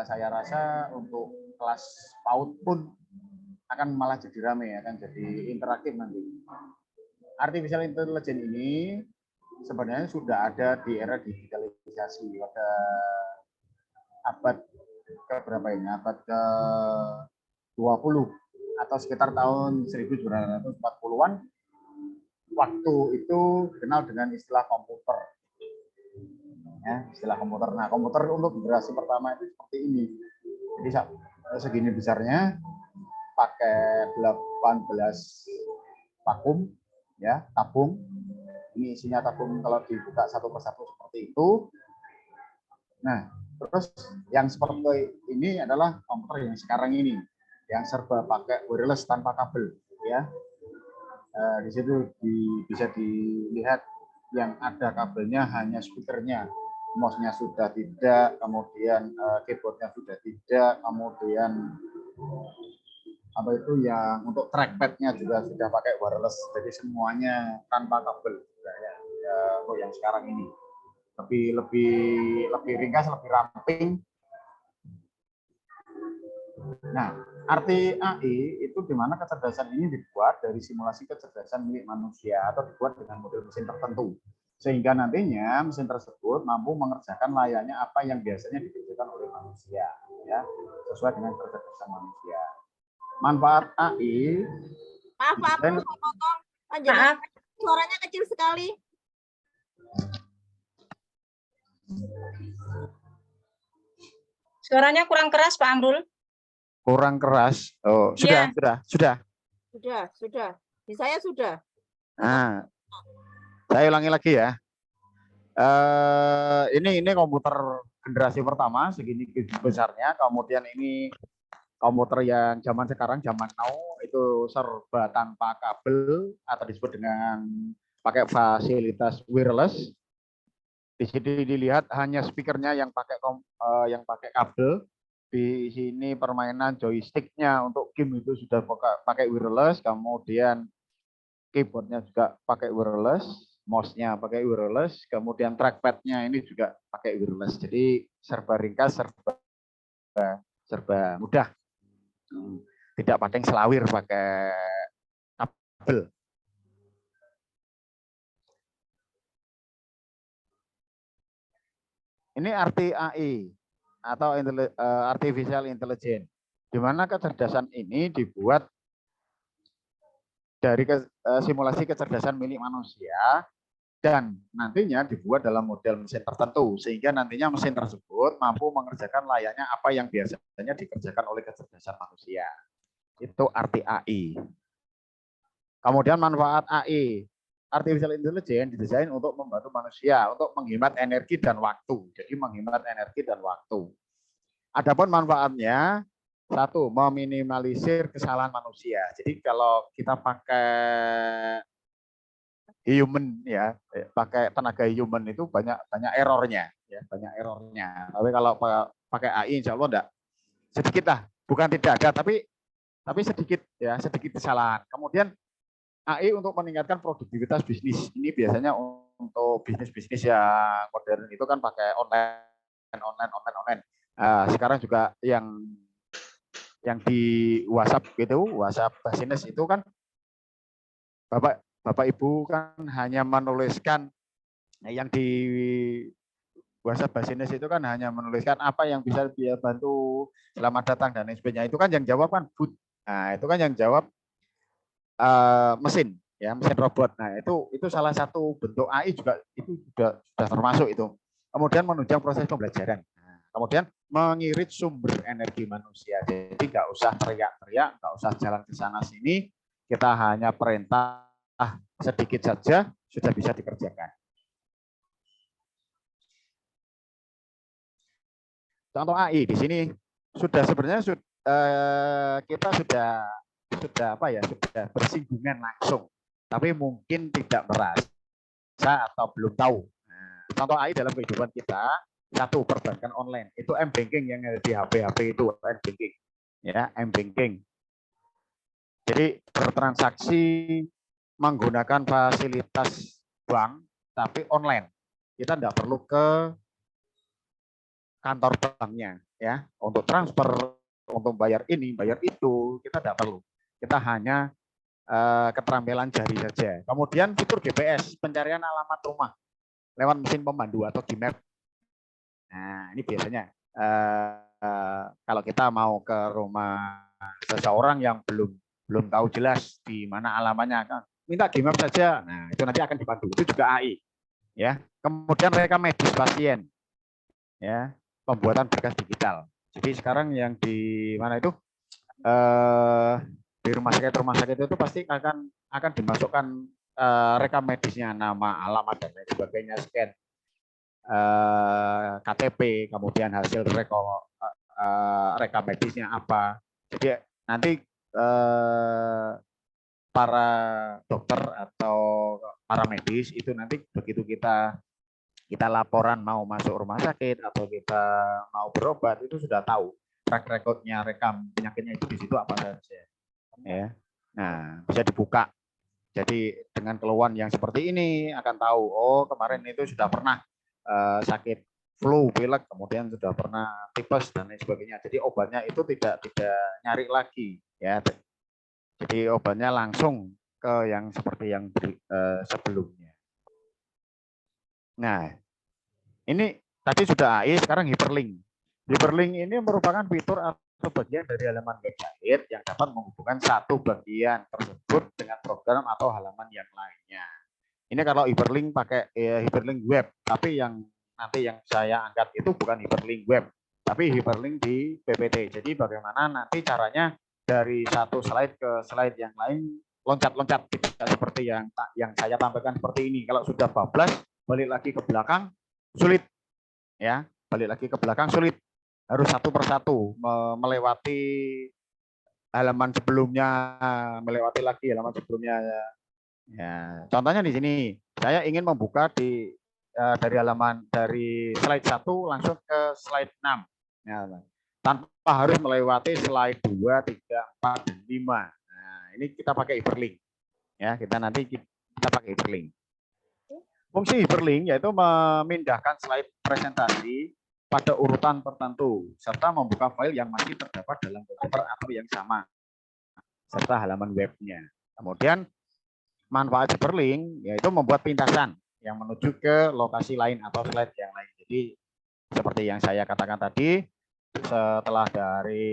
saya rasa untuk kelas PAUD pun akan malah jadi rame, akan jadi interaktif nanti. Artificial intelligence ini sebenarnya sudah ada di era digitalisasi pada abad ke berapa ini? Abad ke 20 atau sekitar tahun 1940-an. Waktu itu kenal dengan istilah komputer. Ya, istilah komputer. Nah, komputer untuk generasi pertama itu seperti ini. Jadi segini besarnya, pakai 18 vakum, ya, tabung. Ini isinya tabung kalau dibuka satu persatu seperti itu. Nah, terus yang seperti ini adalah komputer yang sekarang ini, yang serba pakai wireless tanpa kabel, ya. Di situ bisa dilihat yang ada kabelnya hanya speakernya, mouse-nya sudah tidak, kemudian keyboardnya sudah tidak, kemudian apa itu yang untuk trackpad-nya juga sudah pakai wireless, jadi semuanya tanpa kabel, ya, untuk yang sekarang ini lebih ringkas, lebih ramping. Nah, arti AI itu di mana kecerdasan ini dibuat dari simulasi kecerdasan milik manusia atau dibuat dengan model mesin tertentu, sehingga nantinya mesin tersebut mampu mengerjakan layaknya apa yang biasanya dikerjakan oleh manusia, ya, sesuai dengan kecerdasan manusia. Manfaat AI. Maaf, saya potong. Maaf. Suaranya kecil sekali. Suaranya kurang keras, Pak Amrul. Kurang keras. Oh, sudah. Sudah. Di saya sudah. Nah, saya ulangi lagi ya. Ini komputer generasi pertama segini besarnya, kemudian ini komputer yang zaman sekarang, zaman now, itu serba tanpa kabel atau disebut dengan pakai fasilitas wireless. Di sini dilihat hanya speakernya yang pakai kabel. Di sini permainan joysticknya untuk game itu sudah pakai wireless, kemudian keyboardnya juga pakai wireless, mouse-nya pakai wireless, kemudian trackpad-nya ini juga pakai wireless. Jadi serba ringkas, serba mudah. Tidak pakai selawir, pakai kabel. Ini arti AI atau artificial intelligence, di mana kecerdasan ini dibuat dari simulasi kecerdasan milik manusia dan nantinya dibuat dalam model mesin tertentu, sehingga nantinya mesin tersebut mampu mengerjakan layaknya apa yang biasanya dikerjakan oleh kecerdasan manusia. Itu arti AI. Kemudian manfaat AI. Artificial intelligence didesain untuk membantu manusia untuk menghemat energi dan waktu. Jadi menghemat energi dan waktu. Adapun manfaatnya, satu, meminimalisir kesalahan manusia. Jadi kalau kita pakai human, ya, pakai tenaga human itu banyak errornya, ya, banyak errornya. Tapi kalau pakai AI, insya Allah enggak, sedikit lah, bukan tidak ada, tapi sedikit, ya, sedikit kesalahan. Kemudian AI untuk meningkatkan produktivitas bisnis. Ini biasanya untuk bisnis-bisnis yang modern itu kan pakai online. Sekarang juga yang di WhatsApp gitu, WhatsApp Business itu kan Bapak Ibu kan hanya menuliskan yang di WhatsApp Business itu kan hanya menuliskan apa yang bisa dia bantu, selamat datang dan lain sebagainya. Itu kan yang jawab kan bot. Nah, itu kan yang jawab mesin, ya, mesin robot. Nah, itu salah satu bentuk AI juga, itu sudah termasuk itu. Kemudian menunjang proses pembelajaran. Nah, kemudian mengirit sumber energi manusia. Jadi nggak usah teriak-teriak, nggak usah jalan ke sana sini. Kita hanya perintah sedikit saja sudah bisa dikerjakan. Contoh AI di sini sebenarnya kita sudah bersinggungan langsung, tapi mungkin tidak merasa atau belum tahu. Nah, contoh AI dalam kehidupan kita, satu, perbankan online, itu m-banking yang ada di HP itu m-banking, ya, m-banking. Jadi bertransaksi menggunakan fasilitas bank tapi online. Kita tidak perlu ke kantor banknya ya untuk transfer, untuk bayar ini, bayar itu, kita tidak perlu. Kita hanya keterampilan jari saja. Kemudian fitur GPS, pencarian alamat rumah lewat mesin pemandu atau di map. Nah, ini biasanya kalau kita mau ke rumah seseorang yang belum tahu jelas di mana alamatnya, kan minta di map saja. Nah, itu nanti akan dipandu. Itu juga AI. Ya. Kemudian rekam medis pasien. Ya, pembuatan berkas digital. Jadi sekarang yang di mana itu di rumah sakit itu pasti akan dimasukkan rekam medisnya, nama, alamat dan lain sebagainya, scan KTP, kemudian hasil rekam medisnya apa. Jadi nanti para dokter atau para medis itu nanti begitu kita laporan mau masuk rumah sakit atau kita mau berobat itu sudah tahu track recordnya, rekam penyakitnya itu di situ apa saja. Ya. Nah, bisa dibuka. Jadi dengan keluhan yang seperti ini akan tahu, oh kemarin itu sudah pernah sakit flu, pilek, kemudian sudah pernah tipes dan lain sebagainya. Jadi obatnya itu tidak nyari lagi, ya. Jadi obatnya langsung ke yang seperti yang sebelumnya. Nah, ini tadi sudah AI, sekarang hyperlink. Hyperlink ini merupakan fitur atau bagian dari halaman website yang dapat menghubungkan satu bagian tersebut dengan program atau halaman yang lainnya. Ini kalau hyperlink pakai hyperlink web, tapi yang nanti yang saya angkat itu bukan hyperlink web, tapi hyperlink di PPT. Jadi bagaimana nanti caranya dari satu slide ke slide yang lain loncat-loncat, tidak seperti yang saya tampilkan seperti ini. Kalau sudah bablas, balik lagi ke belakang sulit, ya, balik lagi ke belakang sulit. Harus satu persatu melewati halaman sebelumnya, melewati lagi halaman sebelumnya. Ya, contohnya di sini, saya ingin membuka dari slide 1 langsung ke slide 6. Ya, tanpa harus melewati slide 2, 3, 4, dan 5. Nah, ini kita pakai hyperlink. Ya, kita pakai hyperlink. Fungsi hyperlink yaitu memindahkan slide presentasi pada urutan tertentu serta membuka file yang masih terdapat dalam folder atau yang sama serta halaman webnya. Kemudian manfaat hyperlink yaitu membuat pintasan yang menuju ke lokasi lain atau slide yang lain. Jadi seperti yang saya katakan tadi, setelah dari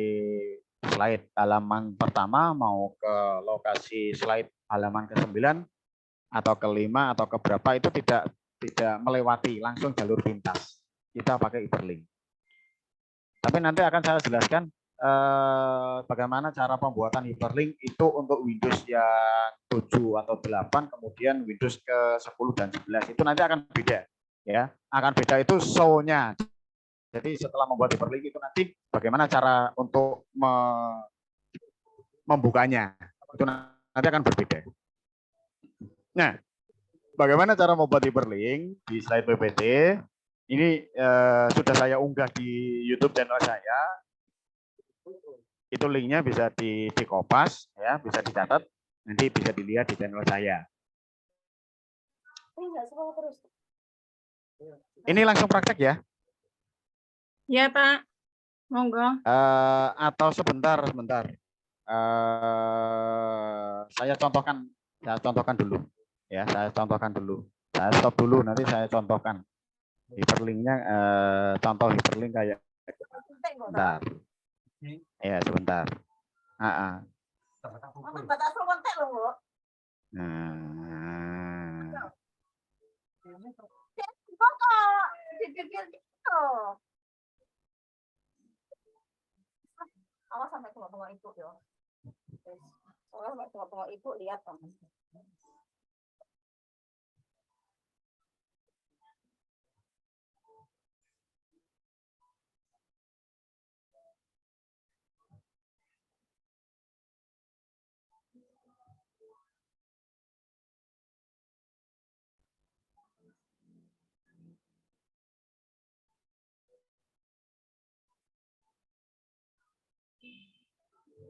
slide halaman pertama mau ke lokasi slide halaman ke-9 atau ke-5 atau ke berapa itu tidak melewati langsung jalur pintas. Kita pakai hyperlink. Tapi nanti akan saya jelaskan bagaimana cara pembuatan hyperlink itu untuk Windows yang 7 atau 8, kemudian Windows ke-10 dan 11 itu nanti akan beda, ya. Akan beda itu show-nya. Jadi setelah membuat hyperlink itu nanti bagaimana cara untuk membukanya itu nanti akan berbeda. Nah, bagaimana cara membuat hyperlink di slide PPT? Ini sudah saya unggah di YouTube channel saya. Itu linknya bisa dikopas, ya, bisa dicatat, nanti bisa dilihat di channel saya. Ini langsung praktek ya? Ya Pak, monggo. Atau sebentar. Saya contohkan dulu, ya, saya contohkan dulu. Saya stop dulu, nanti saya contohkan. Hyperlinknya, contoh hyperlink kayak sebentar. Ya, sebentar. Nah. Awas sampai tengok-tengok itu ya. Awas sampai tengok-tengok itu, lihat kamu.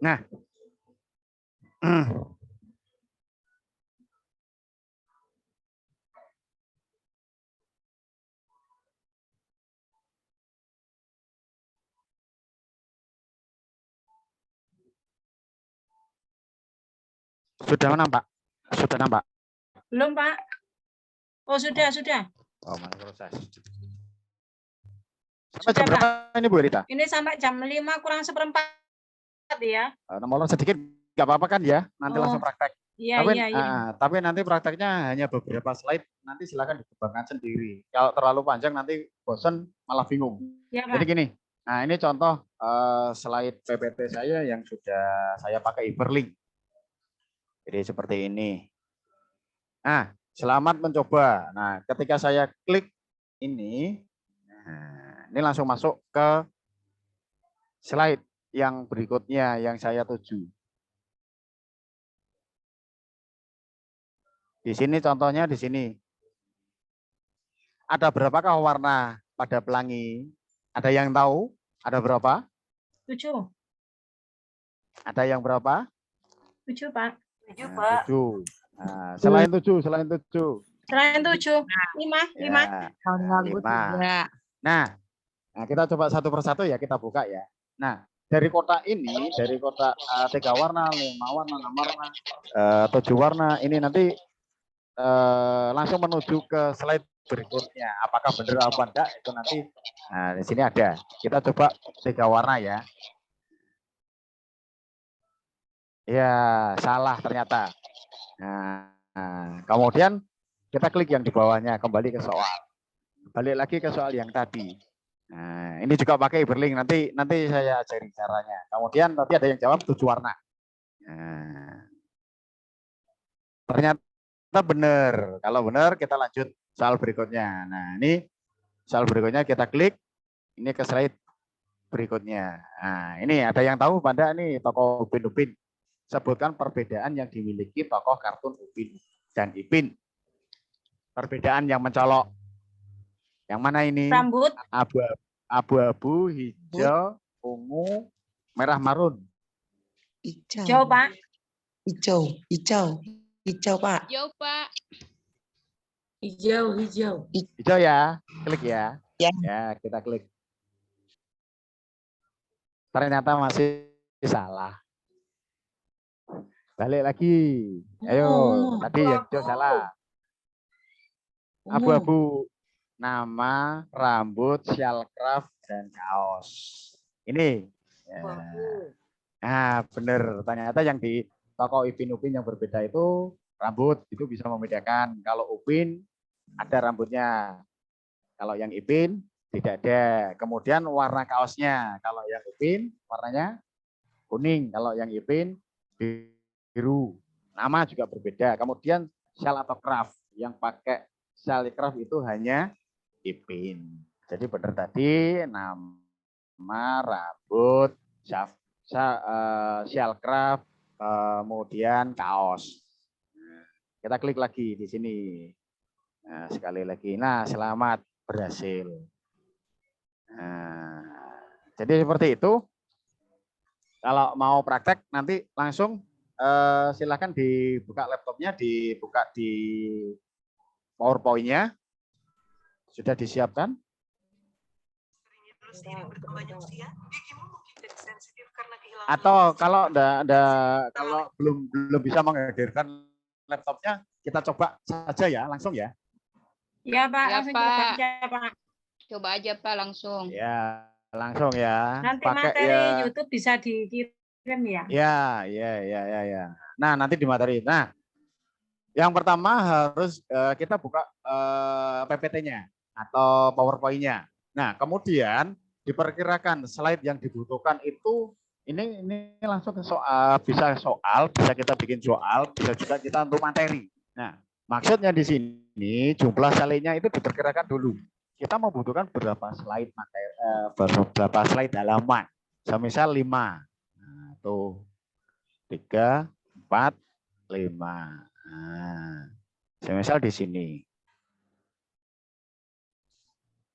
Nah, Sudah nampak? Sudah nampak? Belum, Pak. Oh, sudah. Oh, masih proses. Sampai Sudah, jam berapa ini Bu Rita? Ini sampai jam 5 kurang seperempat ya. Molor sedikit nggak apa-apa kan ya? Nanti langsung praktek. Iya, Tapi nanti prakteknya hanya beberapa slide. Nanti silakan dikembangkan sendiri. Kalau terlalu panjang nanti bosan malah bingung. Ya, Jadi Pak. gini. Nah, ini contoh slide PPT saya yang sudah saya pakai hyperlink. Jadi seperti ini. Nah, selamat mencoba. Nah, ketika saya klik ini, nah, ini langsung masuk ke slide yang berikutnya yang saya tuju. Di sini contohnya di sini. Ada berapakah warna pada pelangi? Ada yang tahu? Ada berapa? 7. Ada yang berapa? 7, Pak. 7, Nah, Pak. 7. Nah, selain 7. Selain 7, 5. Ya, 5. Nah, kita coba satu persatu ya, kita buka ya. Nah, dari kotak ini, dari kotak 3 warna, 5 warna, 6 warna, 7 warna, ini nanti langsung menuju ke slide berikutnya. Apakah benar apa enggak itu nanti. Nah, di sini ada. Kita coba 3 warna ya. Ya, salah ternyata. Nah, kemudian kita klik yang di bawahnya, kembali ke soal. Balik lagi ke soal yang tadi. Nah, ini juga pakai hyperlink, nanti saya ajari caranya. Kemudian tadi ada yang jawab 7 warna. Nah, ternyata benar. Kalau benar kita lanjut soal berikutnya. Nah, ini soal berikutnya kita klik. Ini ke slide berikutnya. Nah, ini ada yang tahu pada ini tokoh Upin Ipin. Sebutkan perbedaan yang dimiliki tokoh kartun Upin dan Ipin. Perbedaan yang mencolok. Yang mana ini? Rambut. Abu-abu, hijau, ungu, merah marun. Hijau, Pak. Hijau, Pak. Hijau, Pak. Hijau. Hijau ya, klik ya. Ya. Ya, kita klik. Ternyata masih salah. Balik lagi. Ayo, tadi yang hijau salah. Abu-abu, nama, rambut, shellcraft, dan kaos. Ini. Ya. Nah, benar. Ternyata yang di toko Upin yang berbeda itu rambut. Itu bisa membedakan. Kalau Upin ada rambutnya. Kalau yang Ipin tidak ada. Kemudian warna kaosnya. Kalau yang Upin warnanya kuning. Kalau yang Ipin biru. Nama juga berbeda. Kemudian shell atau craft. Yang pakai shell craft itu hanya Ipin. Jadi benar tadi nama, rambut, shellcraft, kemudian kaos. Kita klik lagi di sini. Nah, sekali lagi. Nah, selamat berhasil. Nah, jadi seperti itu. Kalau mau praktek nanti langsung silakan dibuka laptopnya, dibuka di PowerPoint-nya. Sudah disiapkan? Atau kalau kalau belum bisa menghadirkan laptopnya, kita coba saja ya, langsung ya. Ya, Pak. Ya, Langsung Pak. coba aja, Pak. Coba aja, Pak, langsung. Ya, langsung ya. Nanti Pakai materi ya. YouTube bisa dikirim ya. Ya. Nah, nanti di materi. Nah, yang pertama harus kita buka PPT-nya atau PowerPoint-nya. Nah, kemudian diperkirakan slide yang dibutuhkan itu ini langsung ke soal, bisa kita bikin soal, bisa juga kita untuk materi. Nah, maksudnya di sini jumlah slide-nya itu diperkirakan dulu. Kita membutuhkan berapa slide materi, berapa slide halaman. Semisal 5. Nah, tuh 3, 4, 5. Nah, semisal di sini.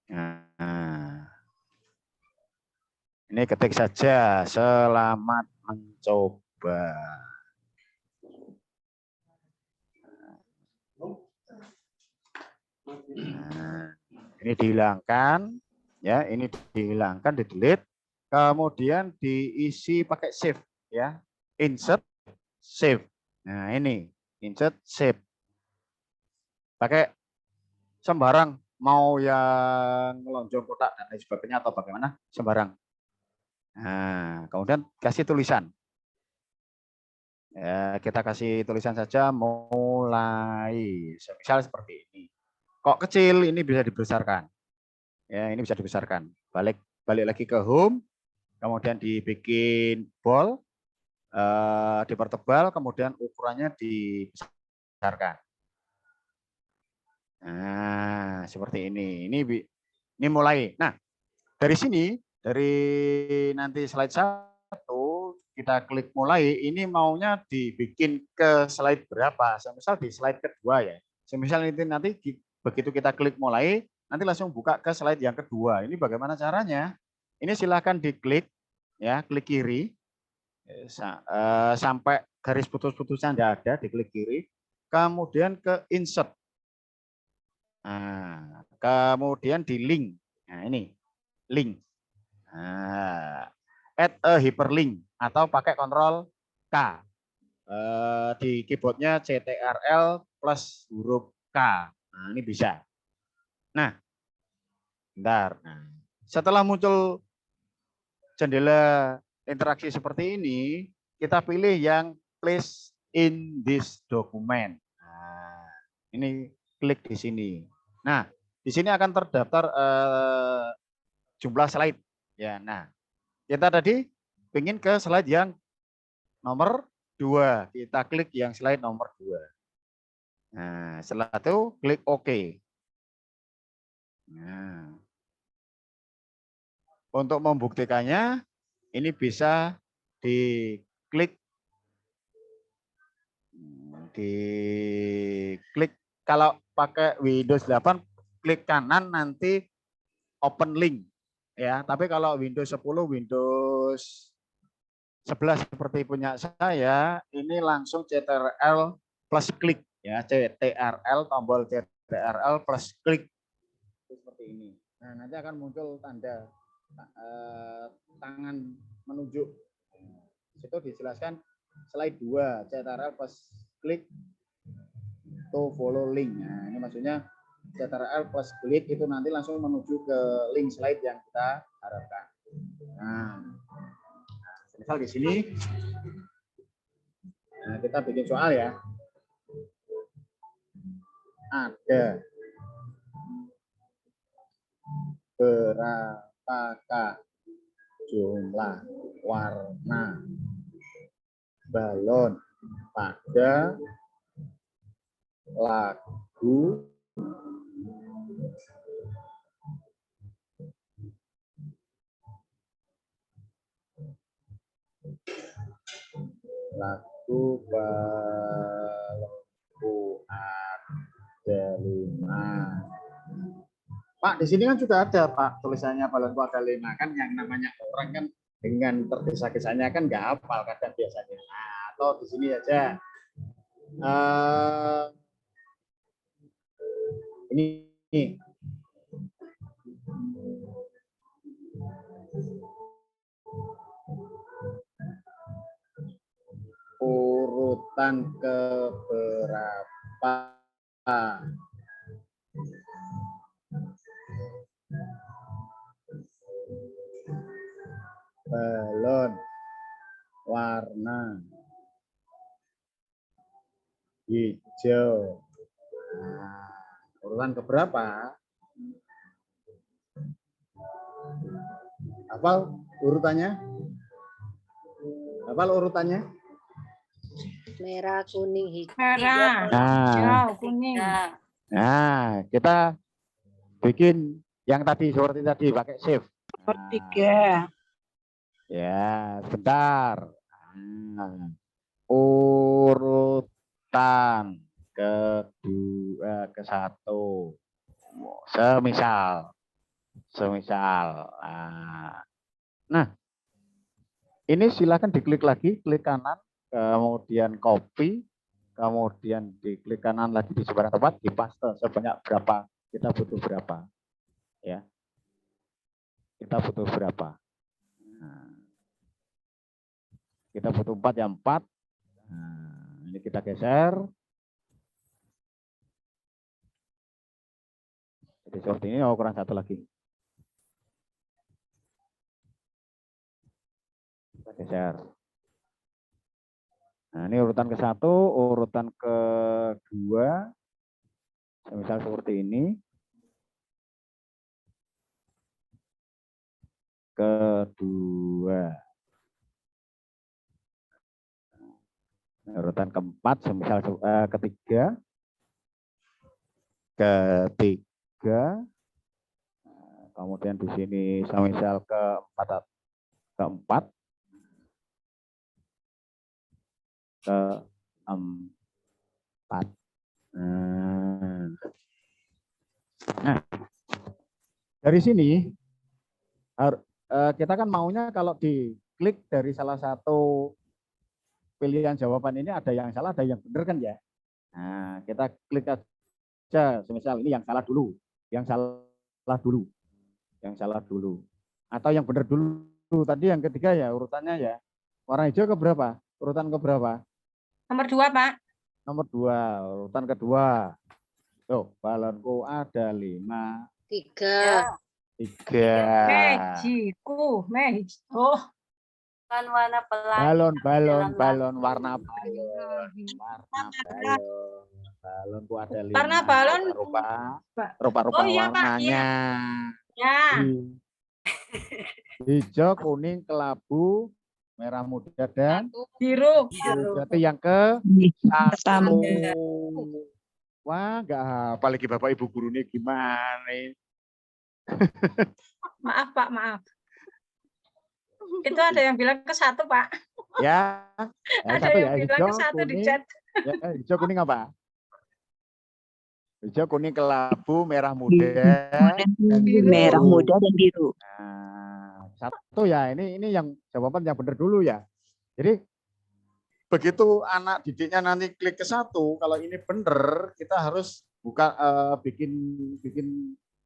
Nah, ini ketik saja, selamat mencoba. Nah, ini dihilangkan, ya, ini dihilangkan, di-delete, kemudian diisi pakai save, ya, insert, save. Nah, ini insert shape. Pakai sembarang, mau yang lonjong kotak dan lain sebagainya atau bagaimana, sembarang. Nah, kemudian kasih tulisan. Ya, kita kasih tulisan saja mulai. Misal seperti ini. Kok kecil, ini bisa dibesarkan. Ya, ini bisa dibesarkan. Balik lagi ke home, kemudian dibikin bold, dipertebal, kemudian ukurannya dibesarkan. Nah, seperti ini. Ini mulai. Nah, dari sini, dari nanti slide 1, kita klik mulai, ini maunya dibikin ke slide berapa? Misal di slide kedua ya. Semisal itu nanti begitu kita klik mulai, nanti langsung buka ke slide yang kedua. Ini bagaimana caranya? Ini silakan diklik, ya, klik kiri, sampai garis putus-putusnya tidak ada, diklik kiri, kemudian ke insert. Nah, kemudian di link. Nah, ini link. Nah, add a hyperlink atau pakai kontrol K. Di keyboardnya CTRL plus huruf K. Nah, ini bisa. Nah, bentar. Nah, setelah muncul jendela interaksi seperti ini, kita pilih yang place in this document. Nah, ini klik di sini. Nah, di sini akan terdaftar jumlah slide. Ya, nah, kita tadi ingin ke slide yang nomor 2. Kita klik yang slide nomor 2. Nah, setelah itu klik OK. Nah, untuk membuktikannya, ini bisa diklik kalau pakai Windows 8 klik kanan nanti open link ya, tapi kalau Windows 10, Windows 11 seperti punya saya, ini langsung CTRL plus klik ya, CTRL, tombol CTRL plus klik seperti ini. Nah, nanti akan muncul tanda tangan menunjuk. Itu dijelaskan slide 2, CTRL plus klik to follow link. Nah, ini maksudnya CTRL plus klik itu nanti langsung menuju ke link slide yang kita harapkan. Nah, misal di sini kita bikin soal ya. Ada berapakah jumlah warna balon pada lagu balonku ada 5. Pak, di sini kan sudah ada Pak tulisannya balonku ada 5, kan yang namanya orang kan dengan tergesa-gesanya kan nggak hafal kadang biasanya. Nah, atau di sini aja. Ini urutan keberapa balon warna hijau. Nah, urutan keberapa? Hafal urutannya? Hafal urutannya? Merah, kuning, hijau. Merah, Nah, hijau, kuning. nah, kita bikin yang tadi seperti tadi pakai shift. Tiga. Ya, sebentar. Nah, urutan kedua ke 1. Semisal. Nah, ini silakan diklik lagi, klik kanan, kemudian copy, kemudian diklik kanan lagi di sebarang tempat, dipaste sebanyak berapa, kita butuh berapa. Ya. Kita butuh berapa. Nah, kita butuh 4 ya 4. Nah, Ini kita geser. Jadi seperti ini, oh kurang satu lagi. Kita geser. Nah, ini urutan ke-1, urutan ke-2. Misal seperti ini. Kedua. Urutan ke-4, semisal ketiga. Ketiga. Kemudian di sini semisal keempat. Keempat. Nah, dari sini kita kan maunya kalau diklik dari salah satu pilihan jawaban ini ada yang salah, ada yang benar kan ya. Nah, kita klik aja, semisal ini yang salah dulu, yang salah dulu, yang salah dulu, atau yang benar dulu. Tadi yang ketiga ya urutannya ya. Warna hijau ke berapa? Urutan ke berapa? Nomor 2, Pak. Nomor 2, urutan kedua. Tuh, balonku ada 5. 3. 3. Mejiku, oh. Warna pelangi. Balon, warna balon. Balonku ada 5. Warna balon. Rupa-rupa iya, warnanya. Pak, ya. Hijau, kuning, kelabu, merah muda, dan biru. Berarti yang ke satu. Wah, enggak apa lagi Bapak Ibu guru ini gimana nih? Maaf, Pak, maaf. Itu ada yang bilang ke-1, Pak. Ya, Ada satu yang ya, bilang hijau, ke-1 di kuning, chat. ya, hijau, kuning apa? Hijau, kuning, kelabu, merah muda, dan biru. Merah muda dan biru. Nah, satu ya, ini yang jawaban yang benar dulu ya. Jadi begitu anak didiknya nanti klik ke-1, kalau ini benar, kita harus buka bikin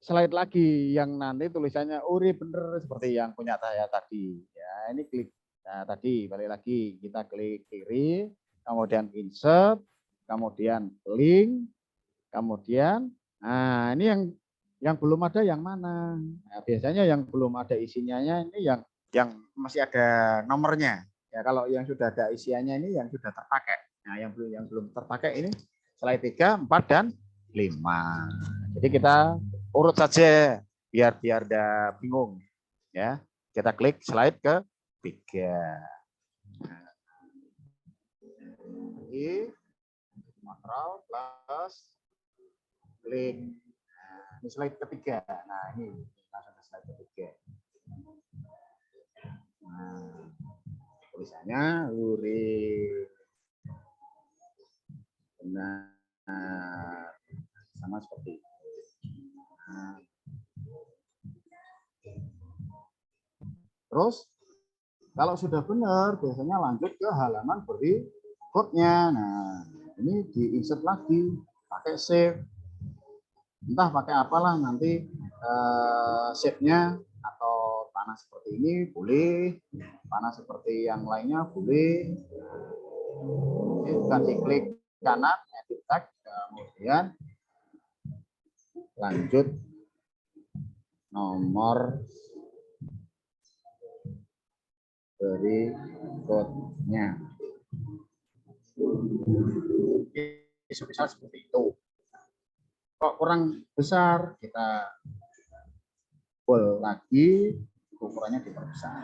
slide lagi yang nanti tulisannya Uri benar seperti yang punya saya tadi. Ya, ini klik. Nah, tadi balik lagi kita klik kiri, kemudian insert, kemudian link, kemudian nah ini yang belum ada yang mana? Nah, biasanya yang belum ada isinya ini yang masih ada nomornya. Ya, kalau yang sudah ada isiannya ini yang sudah terpakai. Nah, yang belum terpakai ini slide 3, 4 dan 5. Jadi kita urut saja biar enggak bingung. Ya. Kita klik slide ke 3. Ini makro plus klik. Nah, ini slide ketiga. Nah, ini langsung ke slide ketiga. Nah, tulisannya Uri benar, sama seperti itu. Nah. Terus kalau sudah benar biasanya lanjut ke halaman berikutnya. Nah, ini di insert lagi pakai save, entah pakai apalah nanti save-nya, atau panah seperti ini boleh, panah seperti yang lainnya boleh. Ini kasih klik kanan, edit text, kemudian lanjut nomor berikutnya. Misal seperti itu. Kok kurang besar, kita full lagi, ukurannya diperbesar.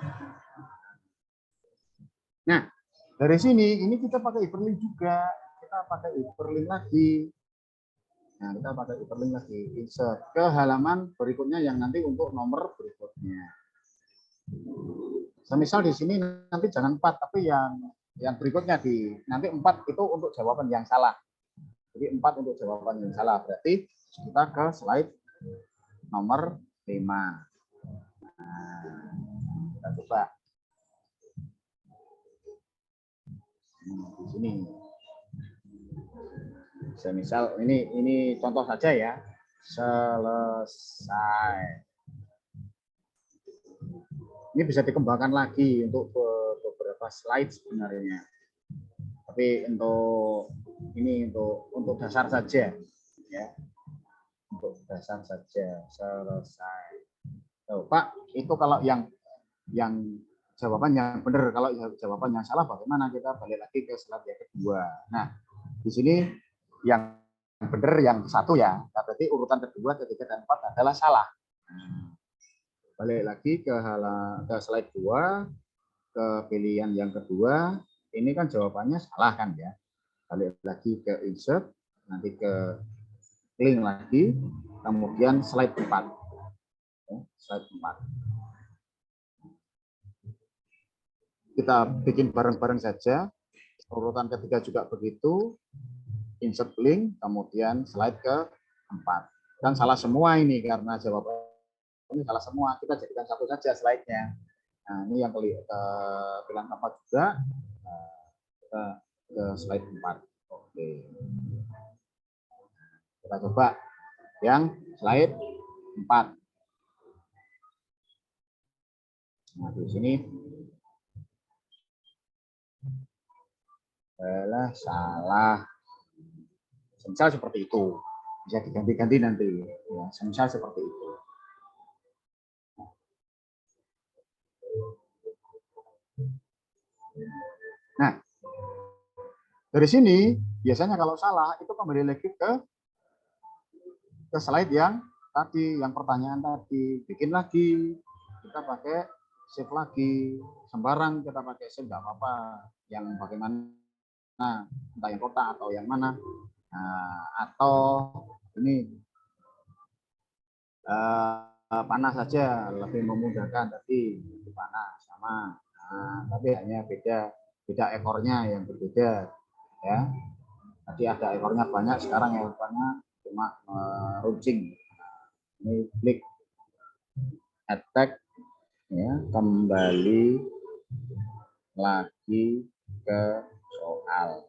Nah, dari sini ini kita pakai hyperlink juga. Kita pakai hyperlink lagi. Nah, kita pakai hyperlink lagi, insert ke halaman berikutnya yang nanti untuk nomor berikutnya. Semisal di sini nanti jangan 4, tapi yang berikutnya nanti 4 itu untuk jawaban yang salah. Jadi 4 untuk jawaban yang salah. Berarti kita ke slide nomor 5. Nah, kita coba. Di sini. Semisal ini contoh saja ya. Selesai. Ini bisa dikembangkan lagi untuk beberapa slide sebenarnya. Tapi untuk ini untuk dasar saja, ya. Untuk dasar saja selesai. Tuh, Pak, itu kalau yang jawaban yang benar, kalau jawaban yang salah bagaimana? Kita balik lagi ke slide yang kedua. Nah, di sini yang benar yang satu ya. Nah, berarti urutan kedua, ketiga, dan empat adalah salah. Balik lagi ke slide 2, ke pilihan yang kedua. Ini kan jawabannya salah kan ya. Balik lagi ke insert, nanti ke link lagi, kemudian slide 4. Slide 4. Kita bikin bareng-bareng saja. Urutan ketiga juga begitu. Insert link, kemudian slide ke 4. Kan salah semua ini karena jawaban ini salah semua. Kita jadikan satu saja slide-nya. Nah, ini yang pilihan keempat juga. Kita ke slide 4. Oke. Kita coba yang slide 4. Nah, di sini salah. Semisal seperti itu. Bisa diganti-ganti nanti. Ya, semisal seperti itu. Nah, dari sini biasanya kalau salah itu kembali lagi ke slide yang tadi, yang pertanyaan tadi. Bikin lagi. Kita pakai save lagi. Sembarang kita pakai save nggak apa-apa. Yang bagaimana? Nah, entah yang kota atau yang mana. Nah, atau ini panah saja lebih memudahkan, tapi panah sama. Nah, tapi hanya beda ekornya yang berbeda ya. Tadi ada ekornya banyak, sekarang ekornya cuma runcing. Ini klik attack ya, kembali lagi ke soal.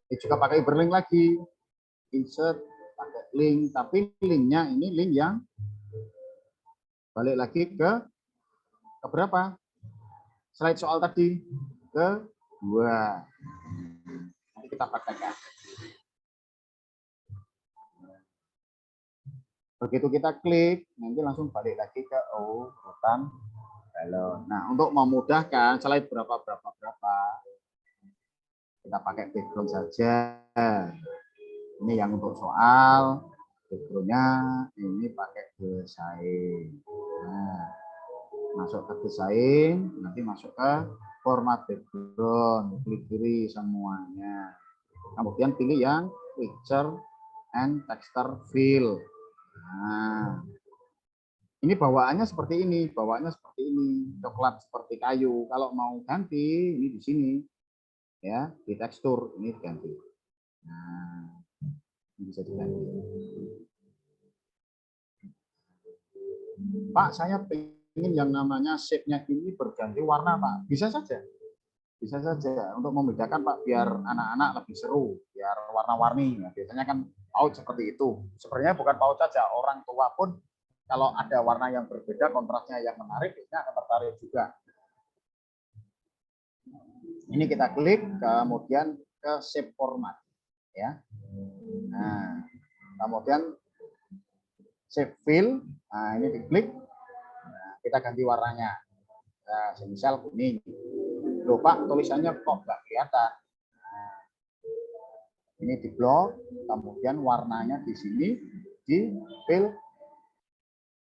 Ini juga pakai hyperlink lagi, insert pakai link, tapi linknya ini link yang balik lagi ke berapa? Slide soal tadi ke 2. Nanti kita praktekkan. Begitu kita klik, nanti langsung balik lagi ke urutan balon. Nah, untuk memudahkan slide berapa, kita pakai background saja. Ini yang untuk soal, backgroundnya ini pakai desain. Nah, masuk ke desain, nanti masuk ke format background, klik kiri semuanya. Kemudian pilih yang picture and texture fill. Nah, ini bawaannya seperti ini, coklat seperti kayu. Kalau mau ganti, ini di sini, ya, di tekstur ini diganti. Nah, ini bisa diganti. Pak, saya ingin yang namanya shape-nya ini berganti warna, Pak. Bisa saja. Bisa saja untuk membedakan, Pak, biar anak-anak lebih seru, biar warna-warni. Nah, biasanya kan PAUD seperti itu. Sebenarnya bukan PAUD saja, orang tua pun kalau ada warna yang berbeda, kontrasnya yang menarik, biasanya akan tertarik juga. Ini kita klik, kemudian ke shape format, ya. Nah, kemudian shape fill. Nah, ini diklik. Nah, kita ganti warnanya. Nah, semisal kuning. Loh, Pak, tulisannya kok nggak kelihatan. Nah, ini di blok, kemudian warnanya di sini di fill,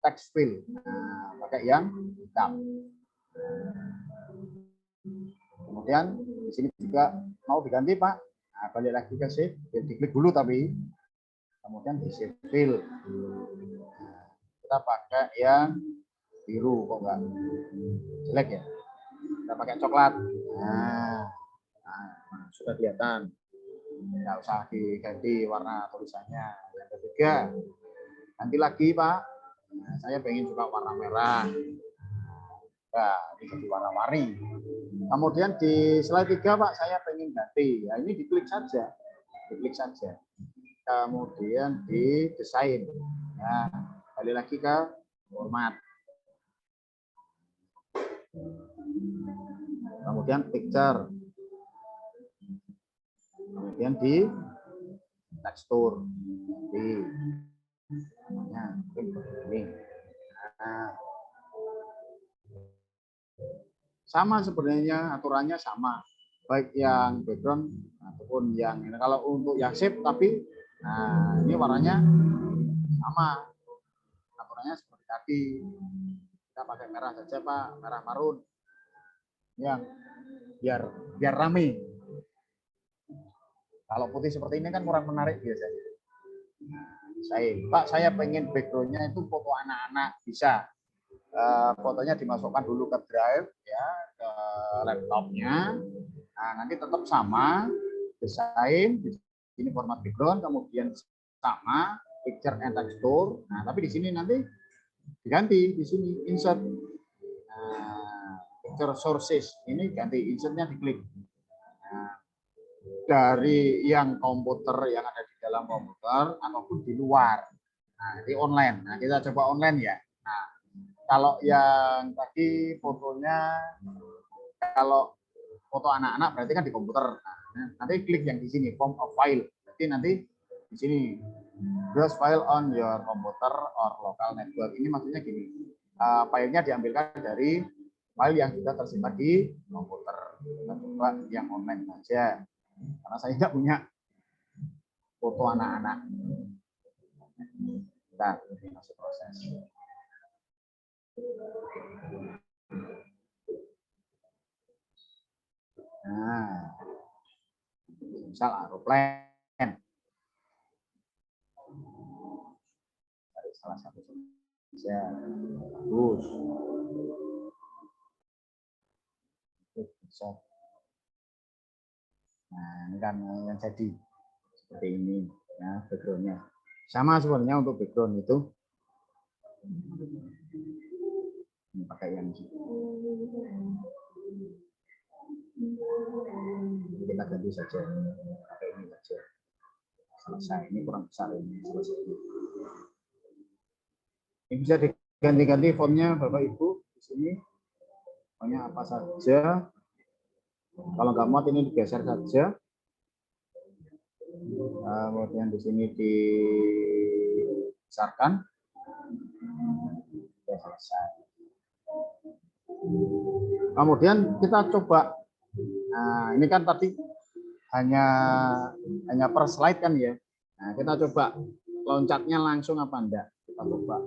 text fill. Nah, pakai yang hitam. Kemudian di sini juga mau diganti, Pak. Nah, balik lagi ke save, diklik dulu tapi. Kemudian di save fill. Nah, kita pakai yang biru, kok nggak jelek ya. Kita pakai coklat. Nah, sudah kelihatan. Nggak usah diganti warna tulisannya. Yang ketiga, ganti lagi, Pak. Nah, saya pengen juga warna merah. Nah, ini jadi warna-warni. Kemudian di slide 3, Pak, saya pengen ganti. Ya, ini diklik saja. Diklik saja. kemudian didesain. Nah, balik lagi ke format. Kemudian picture. Kemudian di tekstur. Di namanya ini. Nah, sama sebenarnya aturannya sama. Baik yang background ataupun yang ini. Kalau untuk yang shape tapi nah ini warnanya sama. Aturannya seperti tadi. Kita pakai merah saja Pak, merah marun. Yang biar rame. Kalau putih seperti ini kan kurang menarik biasanya. Nah, Pak, saya pengen backgroundnya itu foto anak-anak, bisa. Fotonya dimasukkan dulu ke drive, ya, ke laptopnya. Nah, nanti tetap sama, desain, di sini format background, kemudian sama, picture and texture. Nah, tapi di sini nanti diganti, di sini insert. Nah, picture sources, ini ganti insertnya diklik. Nah, dari yang komputer yang ada di dalam komputer ataupun di luar. Nah, di online. Nah, kita coba online ya. Nah, kalau yang tadi fotonya, kalau foto anak-anak berarti kan di komputer. Nah, nanti klik yang di sini, form of file. Jadi nanti di sini, browse file on your computer or local network. Ini maksudnya gini, filenya diambilkan dari file yang sudah tersimpan di komputer. Kita coba yang online saja. Karena saya nggak punya foto anak-anak. Bentar, ini masih proses. Nah, misal aeroplane. Dari salah satu saja. Bagus. Bisa. Nah, ini kan yang jadi seperti ini, ya, backgroundnya. Sama sebenarnya untuk background itu. Ini pakai yang ini. Kita ganti saja, pakai ini saja. Selesai. Ini kurang besar ini. Selesai. Ini bisa diganti-ganti fontnya, Bapak Ibu di sini. Pokoknya apa saja. Kalau nggak muat ini digeser saja. Kemudian di sini dibesarkan. Sudah selesai. Kemudian kita coba. Nah, ini kan tadi hanya per slide kan ya. Nah, kita coba loncatnya langsung apa enggak. Kita coba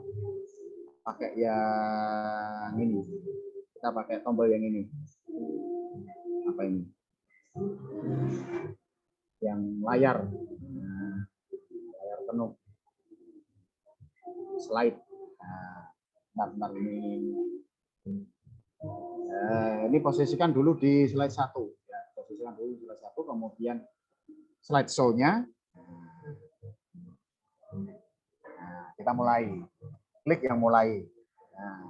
pakai yang ini. Kita pakai tombol yang ini. Apa ini? Yang layar. Nah, layar penuh. Slide. Nah, bentar ini. Ini posisikan dulu di slide 1. Ya, posisikan dulu di slide 1, kemudian slide show-nya. Nah, kita mulai. Klik yang mulai. Nah,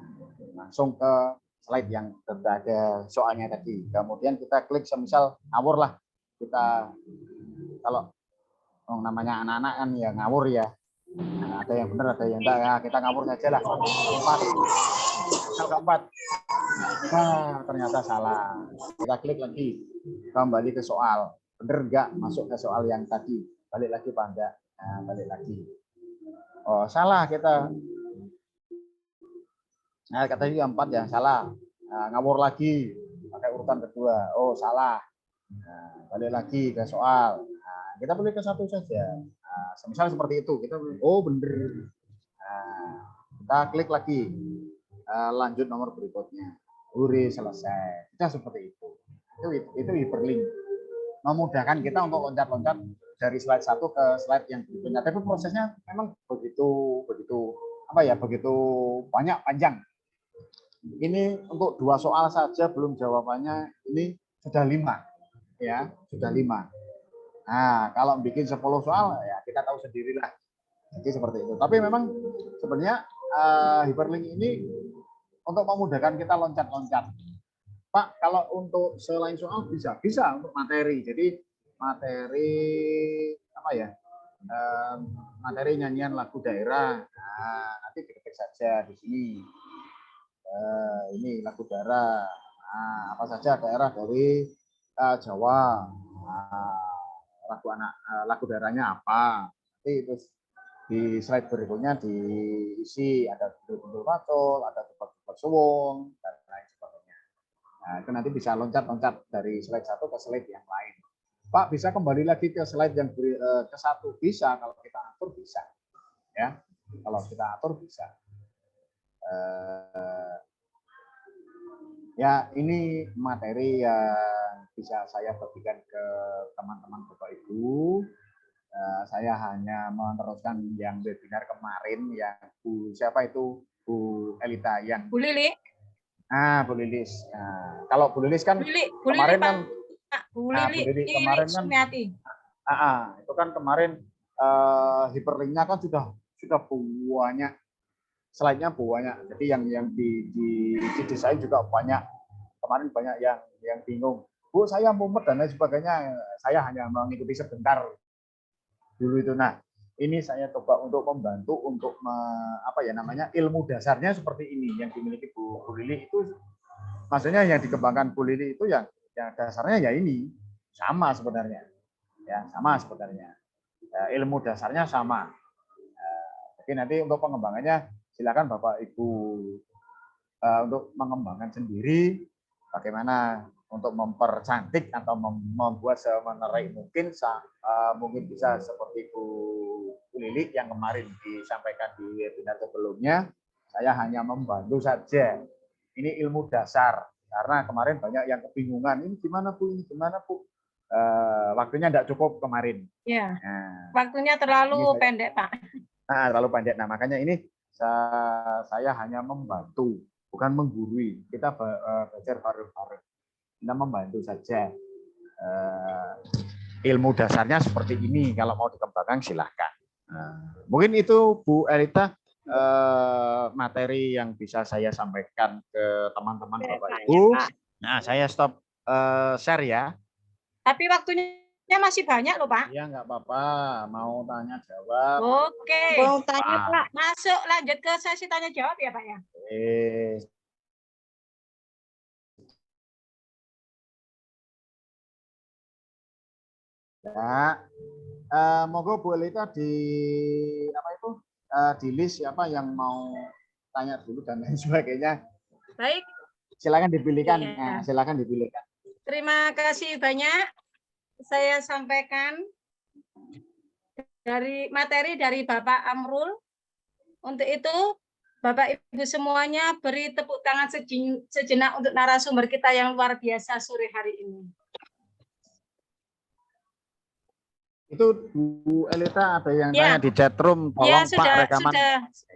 langsung ke slide yang ada soalnya tadi. Kemudian kita klik semisal ngawur lah. Kita kalau namanya anak-anak kan ya ngawur ya. Nah, ada yang benar, ada yang enggak ya. Kita ngawur saja lah. Keempat. Nah, ternyata salah. Kita klik lagi. Kembali ke soal. Benar enggak masuk ke soal yang tadi? Balik lagi Pak enggak? Nah, balik lagi. Oh, salah kita. Nah, kata yang 4 ya, salah. Nah, ngawur lagi, pakai urutan kedua. Oh, salah. Nah, balik lagi ke soal. Nah, kita pilih ke satu saja. Nah, semisal seperti itu, kita pilih, oh bener. Nah, kita klik lagi. Lanjut nomor berikutnya. Hore, selesai. Kita seperti itu. Itu hyperlink. Memudahkan kita untuk loncat-loncat dari slide 1 ke slide yang berikutnya. Tapi prosesnya memang begitu banyak, panjang. Ini untuk 2 soal saja belum jawabannya, ini sudah 5 ya, sudah 5. Nah, kalau bikin 10 soal ya kita tahu sendirilah. Jadi seperti itu. Tapi memang sebenarnya hyperlink ini untuk memudahkan kita loncat-loncat. Pak, kalau untuk selain soal bisa untuk materi. Jadi materi apa ya? materi nyanyian lagu daerah. Nah, nanti diketik saja di sini. Ini lagu daerah. Nah, apa saja daerah dari Jawa. Nah, lagu daerahnya apa? Nanti terus di slide berikutnya diisi ada bentul patul, ada tebak-tebak suwung, dan lain sebagainya. Nah, itu nanti bisa loncat-loncat dari slide satu ke slide yang lain. Pak, bisa kembali lagi ke slide yang ke satu? Bisa, kalau kita atur bisa. Ya, kalau kita atur bisa. Ya, ini materi yang bisa saya bagikan ke teman-teman Bapak Ibu. Saya hanya meneruskan yang webinar kemarin yang siapa itu Bu Elita yang Bu Lili. Bu Lilis. Nah, kalau Bu Lilis kan Bu kemarin Lili, kan Bu Lili, Bu Lili kemarin kan itu kan kemarin hyperlinknya kan sudah banyak, slide-nya banyak. Jadi yang di desain juga banyak. Kemarin banyak yang bingung. Bu, saya mumet dan lain sebagainya. Saya hanya mengikuti sebentar dulu itu. Nah, ini saya coba untuk membantu untuk ilmu dasarnya seperti ini yang dimiliki Bu Lili itu, maksudnya yang dikembangkan Bu Lili itu yang dasarnya ya ini sama sebenarnya, ya sama sebenarnya, ilmu dasarnya sama. Jadi nanti untuk pengembangannya silakan Bapak Ibu untuk mengembangkan sendiri bagaimana untuk mempercantik atau membuat semenarik mungkin, mungkin bisa seperti Bu Lili yang kemarin disampaikan di webinar sebelumnya. Saya hanya membantu saja. Ini ilmu dasar, karena kemarin banyak yang kebingungan, ini gimana Bu, ini gimana Bu. Waktunya tidak cukup kemarin. Ya, waktunya terlalu pendek Pak. Terlalu pendek. Nah, makanya ini saya hanya membantu, bukan menggurui. Kita belajar bareng-bareng. Kita membantu saja. Ilmu dasarnya seperti ini. Kalau mau dikembangkan silahkan. Mungkin itu Bu Elita materi yang bisa saya sampaikan ke teman-teman Bapak Ibu. Nah, saya stop share ya. Tapi waktunya masih banyak loh Pak. Iya, nggak apa-apa. Mau tanya jawab. Oke. Mau tanya Pak. Masuk lanjut ke sesi tanya jawab ya Pak ya. Ya, monggo Bu Elita di di list siapa yang mau tanya dulu dan lain sebagainya. Baik. Silakan dipilihkan. Ya. Nah, silakan dipilihkan. Terima kasih banyak. Saya sampaikan dari materi dari Bapak Amrul. Untuk itu, Bapak Ibu semuanya beri tepuk tangan sejenak untuk narasumber kita yang luar biasa sore hari ini. Itu Bu Elita ada yang tanya di chat room, tolong ya, Pak rekaman.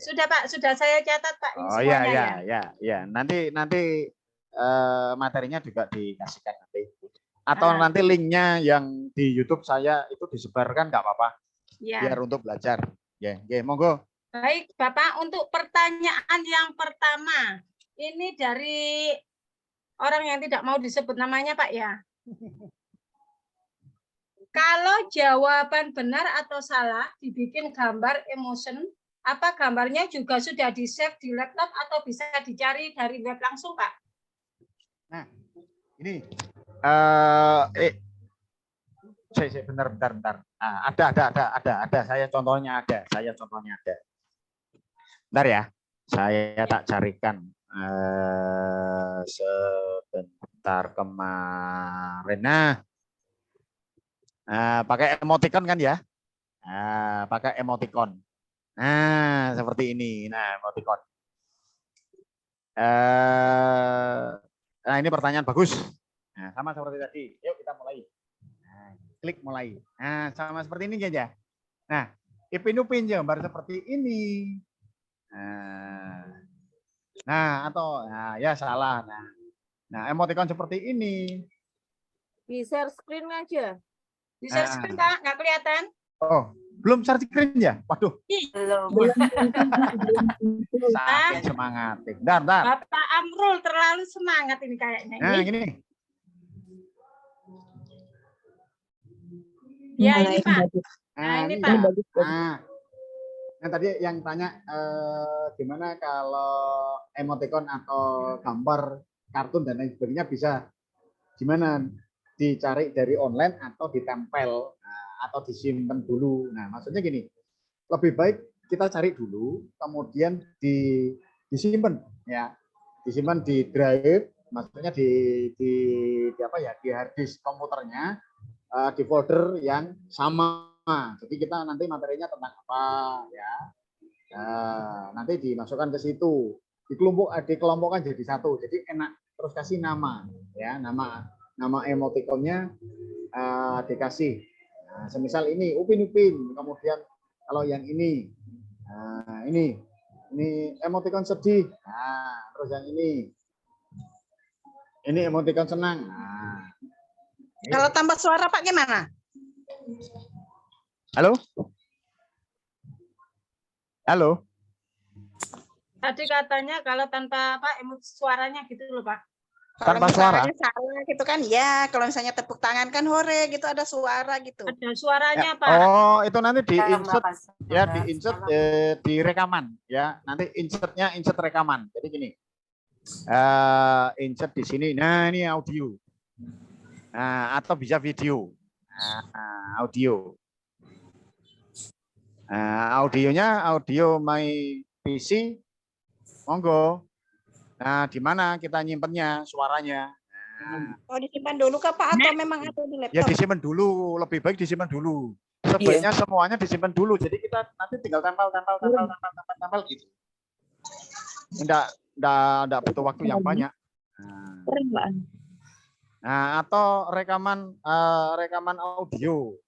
Sudah Pak, sudah saya catat Pak. Ini semuanya, ya. Nanti materinya juga dikasihkan nanti. Atau nanti linknya yang di YouTube saya itu disebarkan nggak apa-apa. Ya. Biar untuk belajar. Ya, monggo. Baik, Bapak, untuk pertanyaan yang pertama, ini dari orang yang tidak mau disebut namanya, Pak ya. Kalau jawaban benar atau salah dibikin gambar emotion, apa gambarnya juga sudah di-save di laptop atau bisa dicari dari web langsung, Pak? Nah, ini bentar. Ada. Saya contohnya ada. Bentar ya. Saya tak carikan sebentar kemarin. Pakai emoticon kan ya? Pakai emoticon. Nah, seperti ini. Nah, emoticon. Nah, ini pertanyaan bagus. Nah, sama seperti tadi. Yuk kita mulai. Nah, klik mulai. Nah, sama seperti ini aja. Nah, ipin-upin gambar seperti ini. Ya salah. Nah, emoticon seperti ini. Di share screen aja. Di share screen, Pak, nggak kelihatan? Oh, belum share screen ya? Waduh. Belum. Saking semangat. Bentar. Bapak Amrul terlalu semangat ini kayaknya. Nah, gini. Ya, ini Pak. Nah, ini ini Pak. ya. Nah, yang tadi yang tanya gimana kalau emoticon atau gambar kartun dan lain sebagainya bisa gimana dicari dari online atau ditempel atau disimpan dulu. Nah, maksudnya gini, lebih baik kita cari dulu, kemudian disimpan ya, disimpan di drive, maksudnya di apa ya, di hard disk komputernya, di folder yang sama. Jadi kita nanti materinya tentang apa ya, nanti dimasukkan ke situ, dikelompokkan jadi satu, jadi enak, terus kasih nama ya, nama emoticonnya dikasih. Nah, semisal ini Upin Upin, kemudian kalau yang ini emoticon sedih. Nah, terus yang ini emoticon senang. Nah, Kalau tambah suara Pak gimana? halo? Halo? Tadi katanya kalau tanpa apa emot suaranya gitu loh Pak. Kalau Tanpa suara? misalnya salah gitu kan ya, kalau misalnya tepuk tangan kan hore gitu ada suara gitu. Ada suaranya Pak. Oh, itu nanti di-insert ya, di-insert di rekaman ya. Nanti insert rekaman. Jadi gini. Insert di sini. Nah, ini audio. Nah, atau bisa video. Nah, audio. Nah, audionya audio My PC. Monggo. Nah, di mana kita nyimpennya suaranya? Nah, Oh, disimpan dulu Kak Pak atau memang ada di laptop? ya disimpan dulu, lebih baik disimpan dulu. Sebaiknya semuanya disimpan dulu. Jadi kita nanti tinggal tempel gitu. Enggak butuh waktu yang banyak. Nah, atau rekaman audio.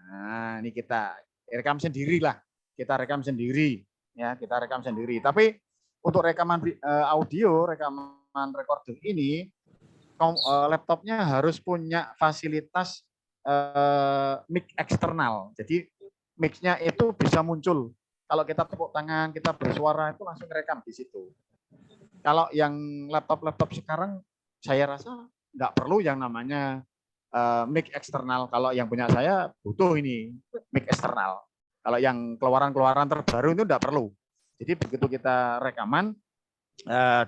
Nah, ini kita rekam sendiri lah. Kita rekam sendiri ya, kita rekam sendiri. Tapi untuk rekaman audio, rekaman recording ini laptopnya harus punya fasilitas mic eksternal. Jadi mic-nya itu bisa muncul. Kalau kita tepuk tangan, kita bersuara itu langsung rekam di situ. Kalau yang laptop sekarang saya rasa nggak perlu yang namanya mic eksternal. Kalau yang punya saya butuh ini mic eksternal. Kalau yang keluaran terbaru itu nggak perlu. Jadi begitu kita rekaman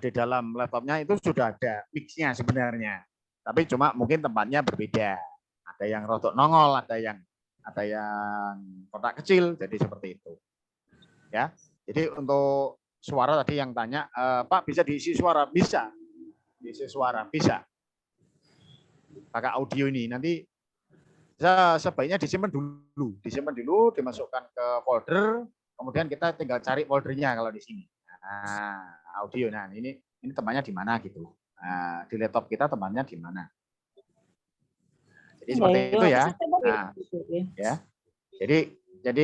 di dalam laptopnya itu sudah ada mic-nya sebenarnya. Tapi cuma mungkin tempatnya berbeda. Ada yang rodok nongol, ada yang kotak kecil, jadi seperti itu. Ya. Jadi untuk suara tadi yang tanya, Pak bisa diisi suara? Bisa. Diisi suara bisa. Pakai audio ini nanti sebaiknya disimpan dulu, dimasukkan ke folder, kemudian kita tinggal cari foldernya kalau di sini. Nah, audio. Nah, ini tempatnya di mana gitu. Nah, di laptop kita tempatnya di mana. Jadi seperti itu ya. Nah, ya. Jadi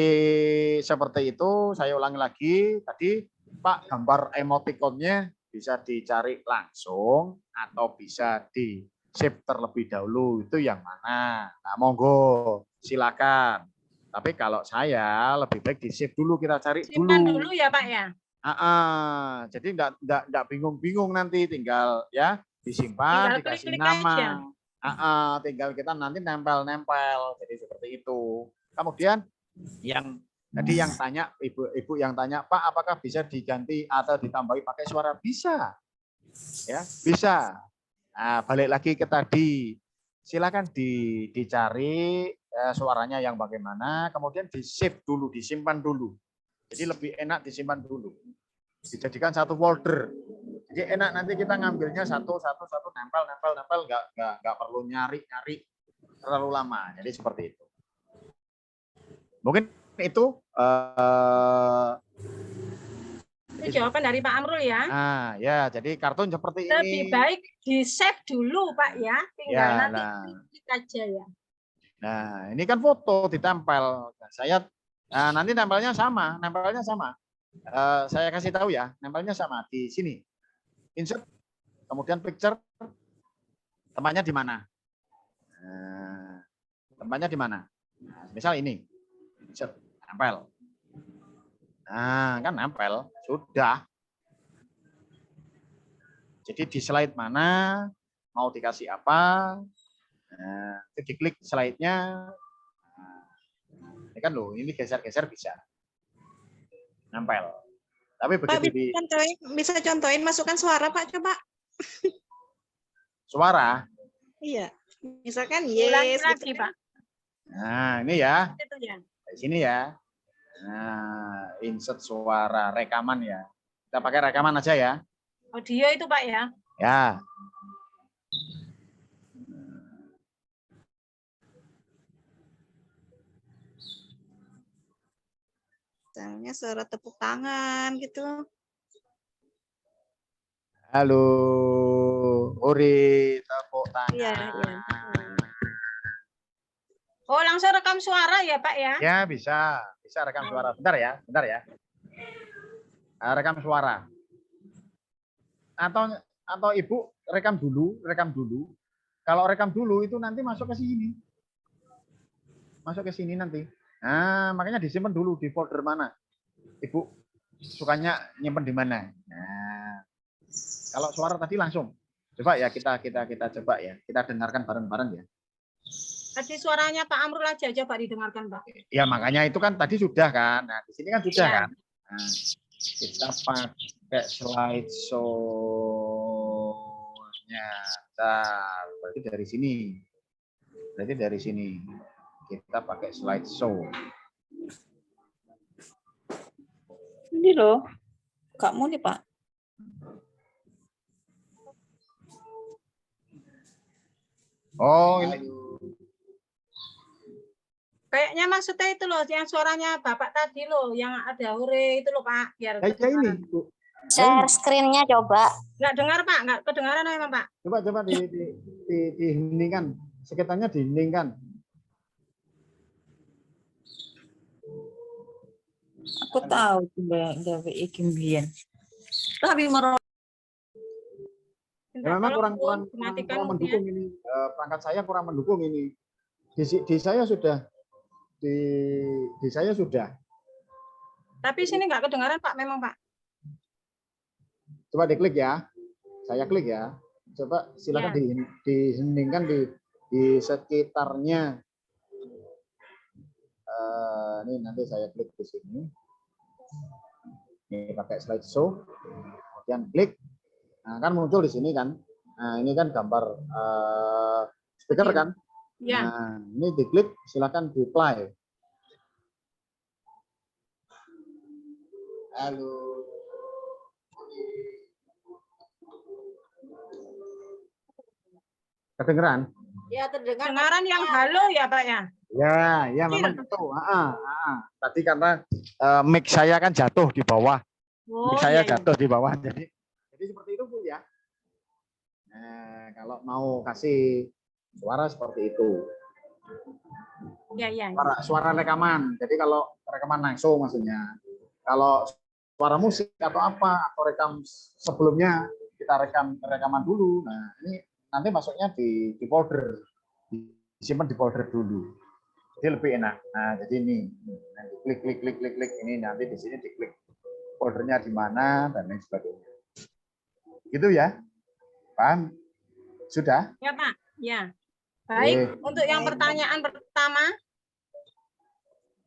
seperti itu, saya ulangi lagi tadi, Pak, gambar emoticonnya bisa dicari langsung atau bisa di save terlebih dahulu, itu yang mana? Nah, monggo, silakan. Tapi kalau saya lebih baik di save dulu, kita cari Simpan dulu. dulu ya Pak ya. Jadi enggak bingung-bingung nanti, tinggal ya disimpan, Tinggal dikasih klik-klik nama. aja. Tinggal kita nanti nempel. Jadi seperti itu. Kemudian yang tadi yang tanya ibu yang tanya, Pak, apakah bisa diganti atau ditambahi pakai suara? Bisa. Ya, bisa. Nah, balik lagi ke tadi, silakan dicari suaranya yang bagaimana, kemudian di-save dulu, disimpan dulu. Jadi lebih enak disimpan dulu. Dijadikan satu folder. Jadi enak nanti kita ngambilnya satu nempel, nggak perlu nyari terlalu lama. Jadi seperti itu. Mungkin itu Itu jawaban dari Pak Amrul ya. Nah, ya, jadi kartun seperti ini. Lebih baik di-save dulu Pak ya. Tinggal Ya, nanti klik aja ya. Nah, ini kan foto ditempel. Nah, nanti nempelnya sama. Saya kasih tahu ya, nempelnya sama di sini. Insert, kemudian picture, tempatnya di mana? Tempatnya di mana? Nah, misal ini, insert, nempel. Nah, kan nempel, sudah. Jadi di slide mana, mau dikasih apa, diklik slide-nya. Nah, ini kan loh, ini geser-geser bisa. Nempel. Tapi Pak, begitu bisa contohin masukkan suara, Pak, coba. suara, Iya. Misalkan Ulangi yes lagi, gitu. Pak. nah ini ya, Itu ya. di sini ya. Nah, insert suara, rekaman ya. Kita pakai rekaman aja ya. Audio itu, Pak ya. Ya. Misalnya suara tepuk tangan gitu. Halo, Uri, tepuk tangan. Iya, iya. Oh, langsung rekam suara ya, Pak ya? Ya, bisa rekam suara. Bentar ya. Rekam suara. Atau Ibu rekam dulu. Kalau rekam dulu itu nanti masuk ke sini. Nanti. Nah, makanya disimpan dulu di folder mana. Ibu sukanya nyimpen di mana. Nah, kalau suara tadi langsung. Coba ya kita coba ya. Kita dengarkan bareng-bareng ya. Tadi suaranya Pak Amrul aja Pak didengarkan, Pak. Ya makanya itu kan tadi sudah kan. Nah, di sini kan sudah Iya. kan. Nah, kita pakai slideshow-nya. Nah, berarti dari sini. Kita pakai slideshow. Ini loh, kamu nih Pak. Oh, ini. Kayaknya maksudnya itu loh, yang suaranya Bapak tadi loh, yang ada hore itu loh Pak. Biar ini. Share screen-nya coba. Nggak dengar Pak, nggak kedengaran memang Pak. Coba diheningkan. Sekitarnya diheningkan. Aku tahu gawe iki mbiyen. Tapi merot. Ya, memang kurang mendukung ini. Perangkat saya kurang mendukung ini. Di saya sudah. Di saya sudah. Tapi sini nggak kedengaran Pak, memang Pak. Coba diklik ya. Saya klik ya. Coba silakan diheningkan di sekitarnya. Ini nanti saya klik di sini. Ini pakai slideshow. Kemudian klik. Nah, kan muncul di sini kan. Nah, ini kan gambar speaker kan. Ya. Nah, ini diklik, silakan di play. Halo. Kedengeran? Ya, terdengar. Kedengaran yang halo ya Pak ya? Ya memang itu. Tadi karena mic saya kan jatuh di bawah. Oh, Mic saya iya. jatuh di bawah, jadi seperti itu Bu ya. Nah, kalau mau kasih suara seperti itu. Ya. Suara rekaman. Jadi kalau rekaman langsung maksudnya. Kalau suara musik atau apa atau rekam sebelumnya kita rekaman dulu. Nah, ini nanti masuknya di folder. Disimpan di folder dulu. Jadi lebih enak. Nah, jadi ini nanti klik ini nanti di sini diklik foldernya di mana dan lain sebagainya. Gitu ya. Paham? Sudah? Ya Pak. Ya. Baik, untuk yang pertanyaan pertama,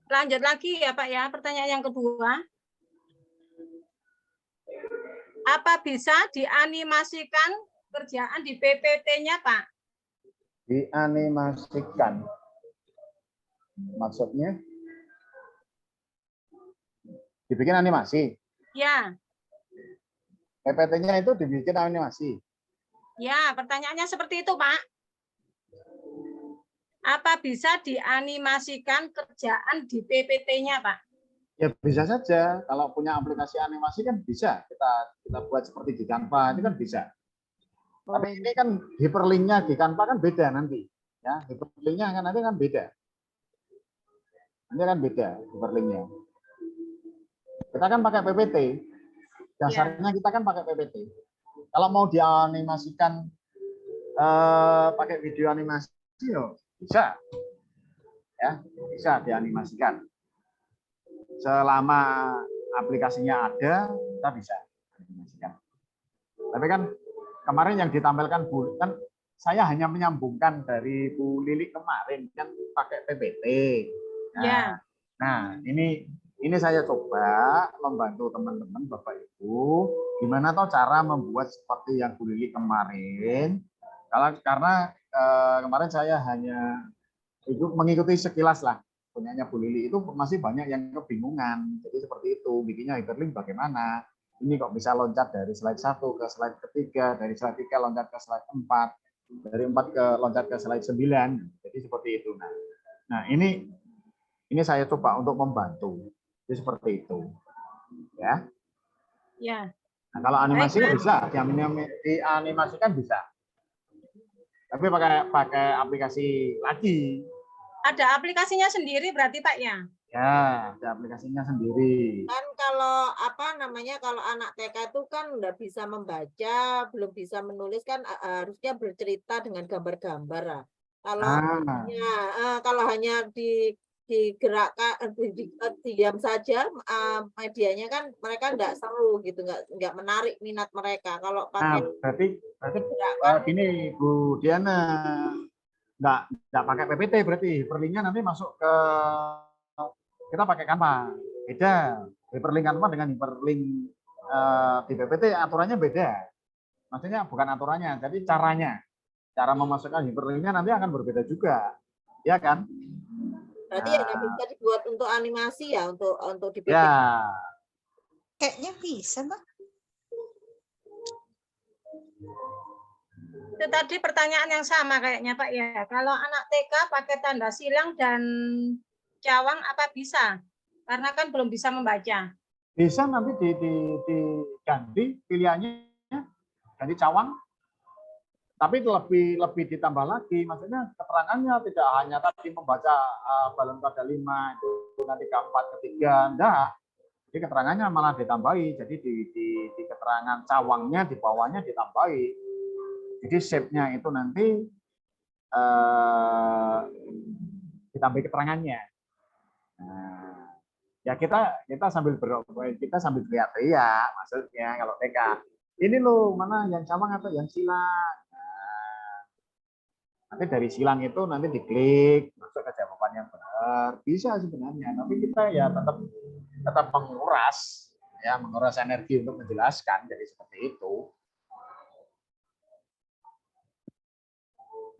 lanjut lagi ya Pak ya, pertanyaan yang kedua. Apa bisa dianimasikan kerjaan di PPT-nya Pak? Dianimasikan. Maksudnya? Dibikin animasi? Ya. PPT-nya itu dibikin animasi? Ya, pertanyaannya seperti itu Pak. Apa bisa dianimasikan kerjaan di PPT-nya, Pak? Ya bisa saja. Kalau punya aplikasi animasi kan bisa. Kita buat seperti di Canva, itu kan bisa. Tapi ini kan hyperlink-nya di Canva kan beda nanti. Ya, hyperlink-nya kan nanti kan beda. Nanti kan beda hyperlink-nya. Kita kan pakai PPT. Dasarnya kita kan pakai PPT. Kalau mau dianimasikan pakai video animasi, bisa, ya bisa dianimasikan. Selama aplikasinya ada, kita bisa animasikan. Tapi kan kemarin yang ditampilkan Bu, kan saya hanya menyambungkan dari Bu Lili kemarin kan pakai PPT. Nah, Nah, ini saya coba membantu teman-teman Bapak Ibu gimana toh cara membuat seperti yang Bu Lili kemarin. Karena kemarin saya hanya mengikuti sekilas lah. Punyanya Bu Lili itu masih banyak yang kebingungan. Jadi seperti itu, bikinnya hyperlink bagaimana? Ini kok bisa loncat dari slide 1 ke slide ketiga, dari slide 3 loncat ke slide 4, dari 4 ke loncat ke slide 9. Jadi seperti itu. Nah, ini saya coba untuk membantu. Jadi seperti itu. Ya. Ya. Nah, kalau animasi bisa, dianimasikan bisa. Tapi pakai aplikasi lagi. Ada aplikasinya sendiri berarti Pak ya? Ya, ada aplikasinya sendiri. Kan kalau kalau anak TK itu kan nggak bisa membaca, belum bisa menulis kan harusnya bercerita dengan gambar-gambar. Kalau hanya digerakkan diam saja medianya kan mereka nggak seru gitu, nggak menarik minat mereka. Kalau pakai berarti gini Bu Diana, nggak pakai PPT berarti hyperlinknya nanti masuk ke kita pakai Canva. Beda hyperlink Canva dengan hyperlink di PPT aturannya beda. Maksudnya bukan aturannya, jadi cara memasukkan hyperlinknya nanti akan berbeda juga, ya kan? Berarti ya nggak bisa dibuat untuk animasi ya, untuk di PPT. Ya. Kayaknya bisa, Mbak. Itu tadi pertanyaan yang sama kayaknya Pak ya. Kalau anak TK pakai tanda silang dan cawang apa bisa? Karena kan belum bisa membaca. Bisa nanti diganti pilihannya, ganti cawang. Tapi lebih ditambah lagi, maksudnya keterangannya tidak hanya tadi membaca balon kada 5 itu nanti keempat ketiga, enggak. Jadi keterangannya malah ditambahi. Jadi di keterangan cawangnya di bawahnya ditambahi. Jadi shape-nya itu nanti ditambahi keterangannya. Nah, ya kita sambil teriak-teriak, maksudnya kalau TK. Ini loh, mana yang cawang atau yang silang? Nanti dari silang itu nanti diklik masuk ke jawaban yang benar, bisa sebenarnya, tapi kita ya tetap menguras energi untuk menjelaskan, jadi seperti itu.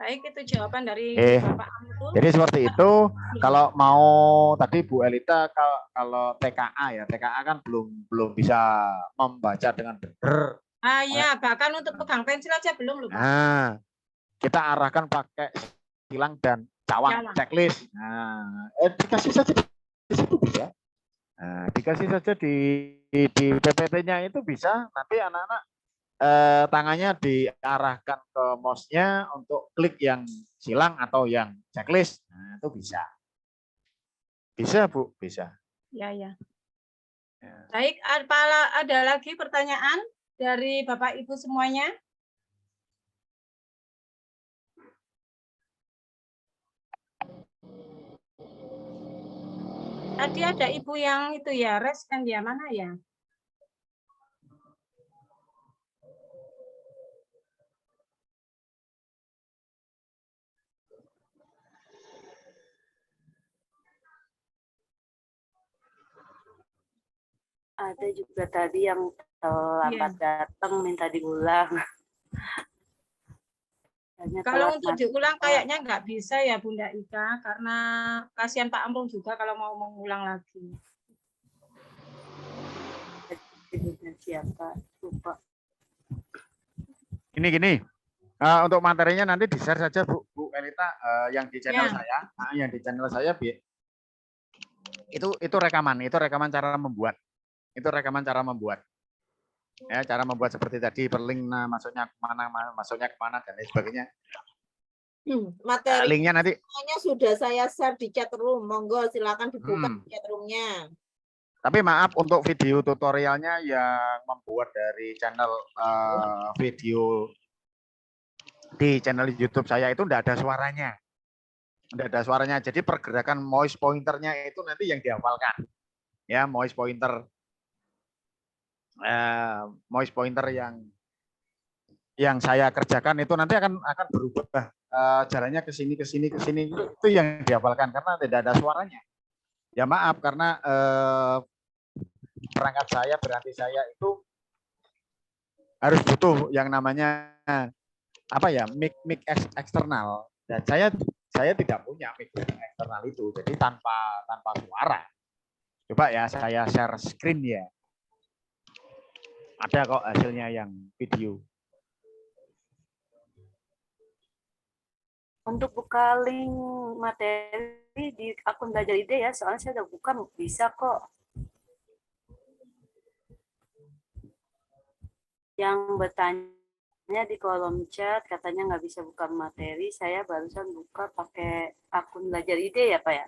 Baik, itu jawaban dari Bapak Amtul. Jadi seperti itu. Kalau mau tadi Bu Elita, kalau TKA kan belum bisa membaca dengan benar. Ya, bahkan untuk pegang pensil aja belum loh Pak. Nah, kita arahkan pakai silang dan cawang checklist. Nah, dikasih saja di situ bisa. Nah, dikasih saja di PPT-nya itu bisa. Nanti anak-anak tangannya diarahkan ke mouse-nya untuk klik yang silang atau yang checklist. Nah, itu bisa. Bisa, Bu, bisa. Ya. Baik, ada lagi pertanyaan dari Bapak Ibu semuanya? Tadi ada Ibu yang itu ya, res kan dia mana ya? Ada juga tadi yang lambat datang minta diulang. Kalau untuk diulang kayaknya nggak bisa ya Bunda Ika, karena kasihan Pak Amrung juga kalau mau mengulang lagi. Siapa? Lupa. Gini. Untuk materinya nanti di-share saja Bu Elita, yang di channel saya. Yang di channel saya itu rekaman cara membuat. Itu rekaman cara membuat. Ya, cara membuat seperti tadi perlink, masuknya kemana dan lain sebagainya. Materi linknya nanti sudah saya share di chat room, monggo silakan dibuka chat roomnya. Tapi maaf untuk video tutorialnya yang membuat dari channel video di channel YouTube saya itu enggak ada suaranya. Jadi pergerakan mouse pointernya itu nanti yang dihafalkan. Ya, mouse pointer yang saya kerjakan itu nanti akan berubah jalannya ke sini itu yang dihafalkan karena tidak ada suaranya. Ya maaf karena perangkat saya berarti saya itu harus butuh yang namanya apa ya mic eksternal dan saya tidak punya mic eksternal itu, jadi tanpa suara. Coba ya saya share screen ya, ada kok hasilnya yang video. Untuk buka link materi di akun Belajar Ide ya, soalnya saya udah buka, bisa kok. Yang bertanya di kolom chat katanya nggak bisa buka materi, saya barusan buka pakai akun Belajar Ide ya Pak ya?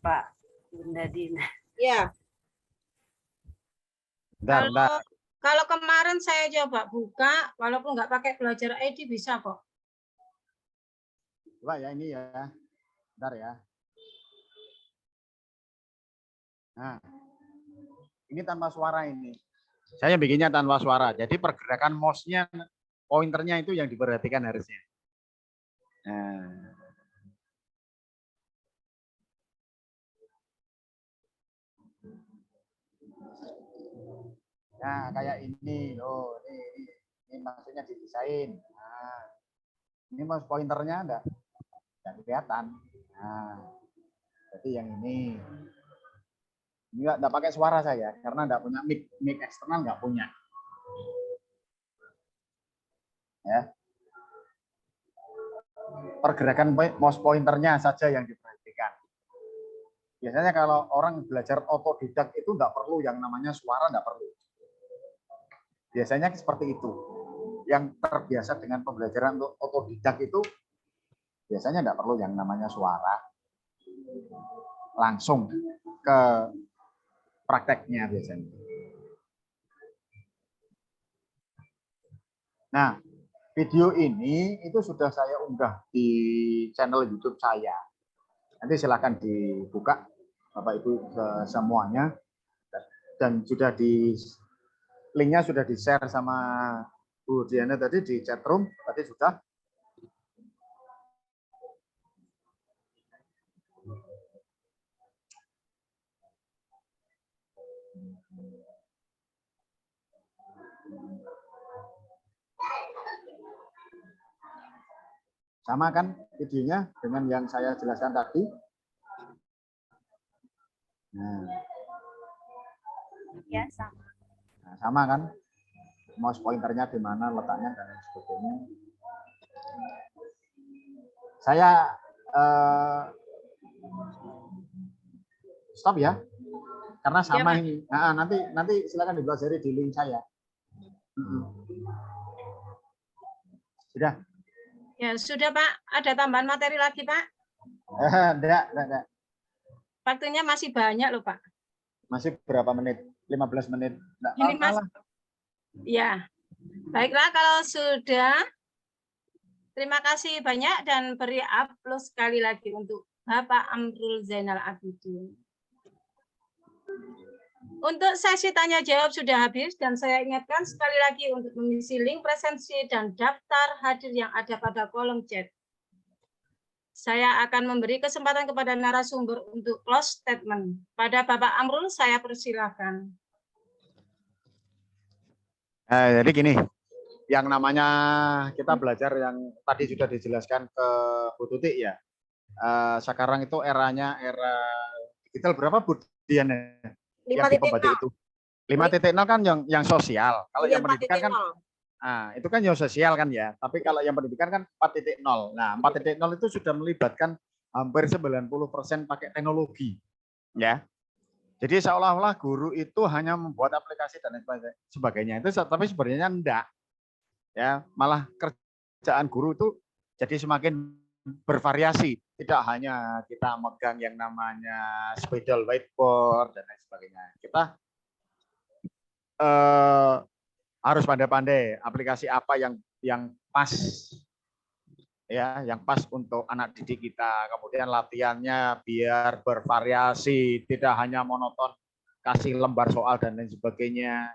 Pak, Bunda Dina. Ya. Kalau kemarin saya coba buka, walaupun nggak pakai Belajar ID bisa kok. Coba ya ini ya, bentar ya. Nah, ini tanpa suara ini. Saya bikinnya tanpa suara. Jadi pergerakan mouse-nya, pointernya itu yang diperhatikan harusnya. Nah, kayak ini loh, ini maksudnya didesain. Nah, ini mouse pointernya enggak kelihatan. Nah, jadi yang ini enggak pakai suara saya karena enggak punya mic eksternal, enggak punya. Ya. Pergerakan mouse pointernya saja yang diperhatikan. Biasanya kalau orang belajar otodidak itu enggak perlu yang namanya suara, enggak perlu. Biasanya seperti itu. Yang terbiasa dengan pembelajaran untuk otodidak itu biasanya enggak perlu yang namanya suara. Langsung ke prakteknya biasanya. Nah, video ini itu sudah saya unggah di channel YouTube saya. Nanti silakan dibuka Bapak Ibu semuanya, dan sudah linknya sudah di-share sama Bu Diana tadi di chat room tadi sudah. Sama kan videonya dengan yang saya jelaskan tadi? Nah. Ya, sama. Nah, sama kan? Mouse pointernya di mana letaknya dan lain sebagainya. Saya stop ya, karena sama ya, ini. Nah, nanti silakan dipelajari di link saya. Sudah. Ya sudah Pak. Ada tambahan materi lagi Pak? Enggak. Waktunya masih banyak loh Pak. Masih berapa menit? 15 menit. Enggak, ini Mas. Ya, baiklah kalau sudah. Terima kasih banyak dan beri aplaus sekali lagi untuk Bapak Amrul Zainal Abidin. Untuk sesi tanya jawab sudah habis dan saya ingatkan sekali lagi untuk mengisi link presensi dan daftar hadir yang ada pada kolom chat. Saya akan memberi kesempatan kepada narasumber untuk close statement. Pada Bapak Amrul saya persilakan. Jadi gini, yang namanya kita belajar yang tadi sudah dijelaskan ke Bu Tuti ya. Sekarang itu era digital berapa Bu Diana? 5.0 itu 5.0 kan yang sosial. Kalau yang pendidikan kan itu kan yang sosial kan ya. Tapi kalau yang pendidikan kan 4.0. Nah, 4.0 itu sudah melibatkan hampir 90% pakai teknologi. Ya. Jadi seolah-olah guru itu hanya membuat aplikasi dan sebagainya. Itu tapi sebenarnya enggak. Ya, malah kerjaan guru itu jadi semakin bervariasi. Tidak hanya kita megang yang namanya spidol whiteboard dan lain sebagainya. Kita harus pandai-pandai aplikasi apa yang pas, ya, yang pas untuk anak didik kita. Kemudian latihannya biar bervariasi, tidak hanya monoton kasih lembar soal dan lain sebagainya.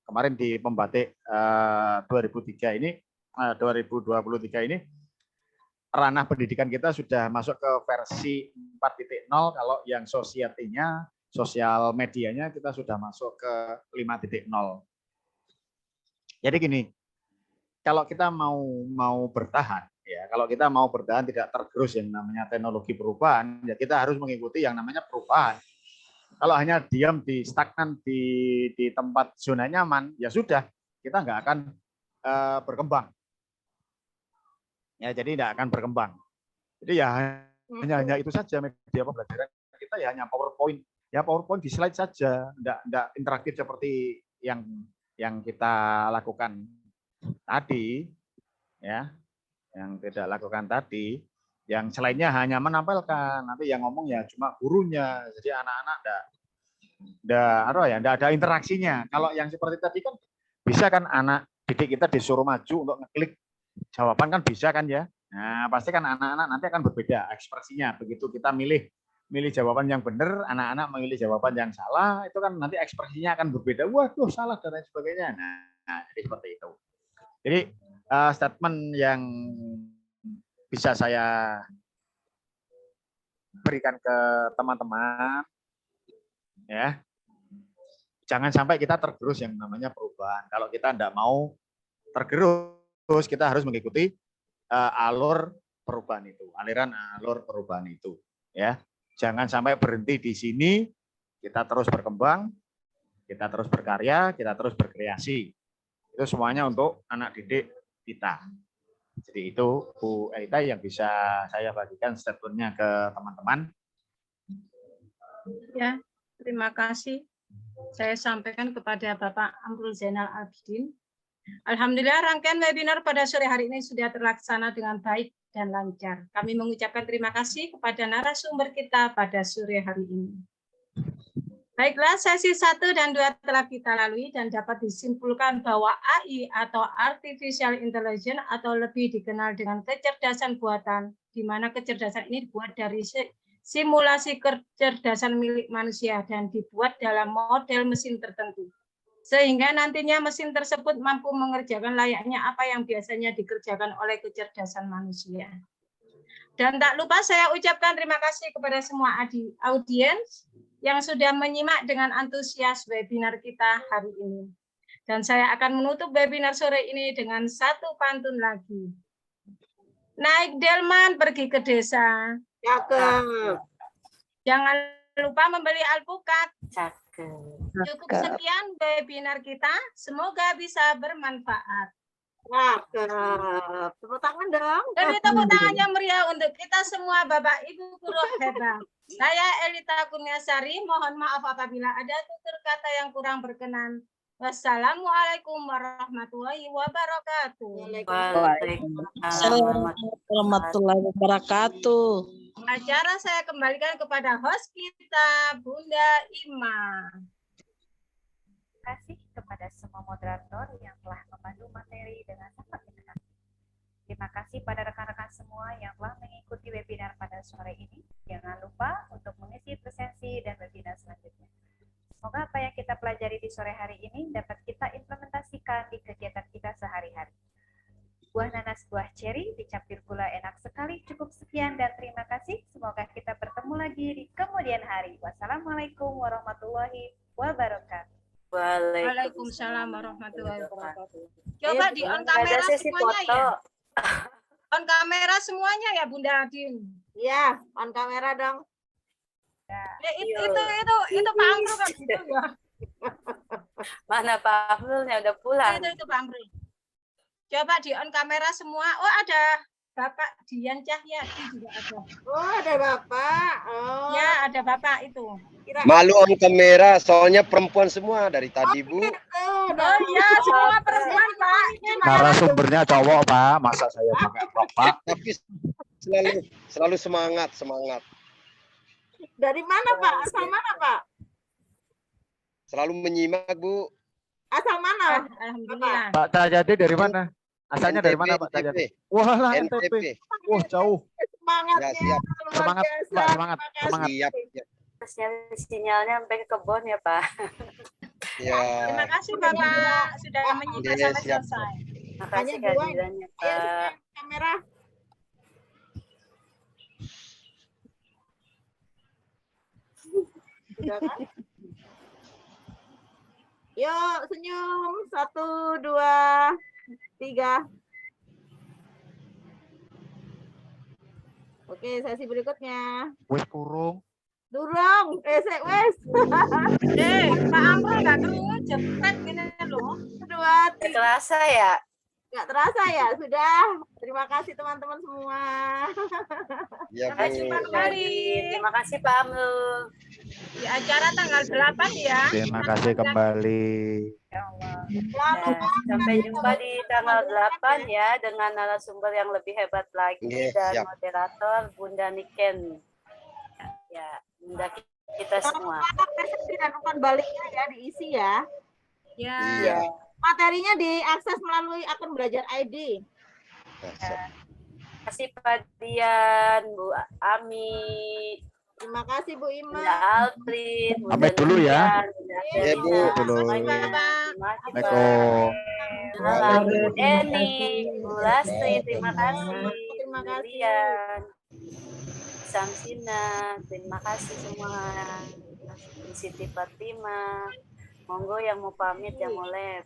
Kemarin di Pembatik 2023 ini 2023 ini ranah pendidikan kita sudah masuk ke versi 4.0, kalau yang society-nya, sosial medianya kita sudah masuk ke 5.0. Jadi gini, kalau kita mau bertahan, ya kalau kita mau bertahan tidak tergerus yang namanya teknologi perubahan, ya kita harus mengikuti yang namanya perubahan. Kalau hanya diam di stagnan di tempat zona nyaman, ya sudah, kita nggak akan berkembang. Ya, jadi tidak akan berkembang. Jadi ya hanya itu saja media pembelajaran kita, ya hanya PowerPoint. Ya PowerPoint di slide saja, tidak interaktif seperti yang kita lakukan tadi, ya, yang tidak lakukan tadi, yang selainnya hanya menampilkan, nanti yang ngomong ya cuma gurunya, jadi anak-anak enggak ada interaksinya. Kalau yang seperti tadi kan bisa kan anak didik kita disuruh maju untuk ngeklik jawaban kan bisa kan ya. Nah pasti kan anak-anak nanti akan berbeda ekspresinya. Begitu kita milih jawaban yang benar, anak-anak memilih jawaban yang salah, itu kan nanti ekspresinya akan berbeda. Waduh salah dan lain sebagainya. Nah jadi seperti itu. Jadi statement yang bisa saya berikan ke teman-teman, ya, jangan sampai kita tergerus yang namanya perubahan. Kalau kita tidak mau tergerus, kita harus mengikuti alur perubahan itu, aliran alur perubahan itu, ya. Jangan sampai berhenti di sini, kita terus berkembang, kita terus berkarya, kita terus berkreasi. Itu semuanya untuk anak didik kita. Jadi itu Bu Elita yang bisa saya bagikan statementnya ke teman-teman. Ya, terima kasih. Saya sampaikan kepada Bapak Amrul Zainal Abidin. Alhamdulillah rangkaian webinar pada sore hari ini sudah terlaksana dengan baik dan lancar. Kami mengucapkan terima kasih kepada narasumber kita pada sore hari ini. Baiklah, sesi 1 dan 2 telah kita lalui dan dapat disimpulkan bahwa AI atau Artificial Intelligence atau lebih dikenal dengan kecerdasan buatan, di mana kecerdasan ini dibuat dari simulasi kecerdasan milik manusia dan dibuat dalam model mesin tertentu. Sehingga nantinya mesin tersebut mampu mengerjakan layaknya apa yang biasanya dikerjakan oleh kecerdasan manusia. Dan tak lupa saya ucapkan terima kasih kepada semua audiens yang sudah menyimak dengan antusias webinar kita hari ini. Dan saya akan menutup webinar sore ini dengan satu pantun lagi. Naik delman pergi ke desa. Cakep. Jangan lupa membeli alpukat. Cakep. Cukup sekian webinar kita. Semoga bisa bermanfaat. Cakep. Tepuk tangan dong. Jadi tepuk tangannya meriah untuk kita semua Bapak Ibu guru hebat. Saya Elita Kurniasari, mohon maaf apabila ada tutur kata yang kurang berkenan. Wassalamualaikum warahmatullahi wabarakatuh. Waalaikumsalam warahmatullahi wabarakatuh. Acara saya kembalikan kepada host kita, Bunda Ima. Terima kasih kepada semua moderator yang telah memandu materi dengan sangat interaktif. Terima kasih pada rekan-rekan semua yang telah mengikuti webinar pada sore ini. Jangan lupa untuk mengisi presensi dan webinar selanjutnya. Semoga apa yang kita pelajari di sore hari ini dapat kita implementasikan di kegiatan kita sehari-hari. Buah nanas, buah ceri, dicampur gula enak sekali. Cukup sekian dan terima kasih. Semoga kita bertemu lagi di kemudian hari. Wassalamualaikum warahmatullahi wabarakatuh. Waalaikumsalam warahmatullahi wabarakatuh. Coba di on kamera semuanya ya. On kamera semuanya ya Bunda Adin. Iya, on kamera dong. Ya, itu Pak Amrul kan itu ya. Mana Pak Amrulnya udah pulang? Itu Pak Amrul. Coba di on kamera semua. Oh ada Bapak Dian Cahyadi juga ada. Oh ada Bapak. Oh. Ya ada Bapak itu. Malu on kamera, soalnya perempuan semua dari tadi Bu. Oh ya semua perempuan Pak. Narasumbernya cowok Pak, masa saya pakai rok Pak? Tapi selalu semangat. Dari mana Pak? Asal mana Pak? Selalu menyimak Bu. Asal mana? Alhamdulillah. Pak Cahyadi dari mana? Asalnya dari mana Pak Cahyadi? Wah NTP. Wah jauh. Semangatnya. Ya, siap. Semangat Pak, semangat. Siap. Sinyalnya sampai ke kebun ya Pak. Ya. Terima kasih Bapak sudah menyimak sampai siap. selesai. Makasih kehadirannya Pak. Kamera. Sudah kan? Yuk, senyum. 1, 2, 3. Oke, sesi berikutnya. Wes kurung. Durung, wes. Pak Amro nggak keluar, cepet gini loh. 2, 3. Terasa ya? Nggak terasa ya? Sudah. Terima kasih teman-teman semua. Ya, Sampai Bu. jumpa kembali Terima kasih Pak Amru. di acara tanggal 8 ya. Terima kasih kembali. Sampai jumpa di tanggal 8 ya dengan narasumber yang lebih hebat lagi Yes, dan siap. moderator Bunda Niken. Ya, Bunda kita semua. Tidak lupa baliknya ya diisi ya. Ya. Iya. Materinya diakses melalui akun Belajar ID. Terima kasih Pak Dian, Bu Ami, Terima kasih Bu Ima. Bunda Alfrin, Bunda Pamit dulu ya. Lilian, Bunda Ya, Bu. Selina, Dulu. semuanya. Terima kasih Pak. Assalamualaikum. Salam, Bu Eni, Bu Lastri, terima kasih. Terima Bu kasih. Lilian, Samsina, terima kasih semua. Bu Siti Fatima, monggo yang mau pamit, yang mau lab.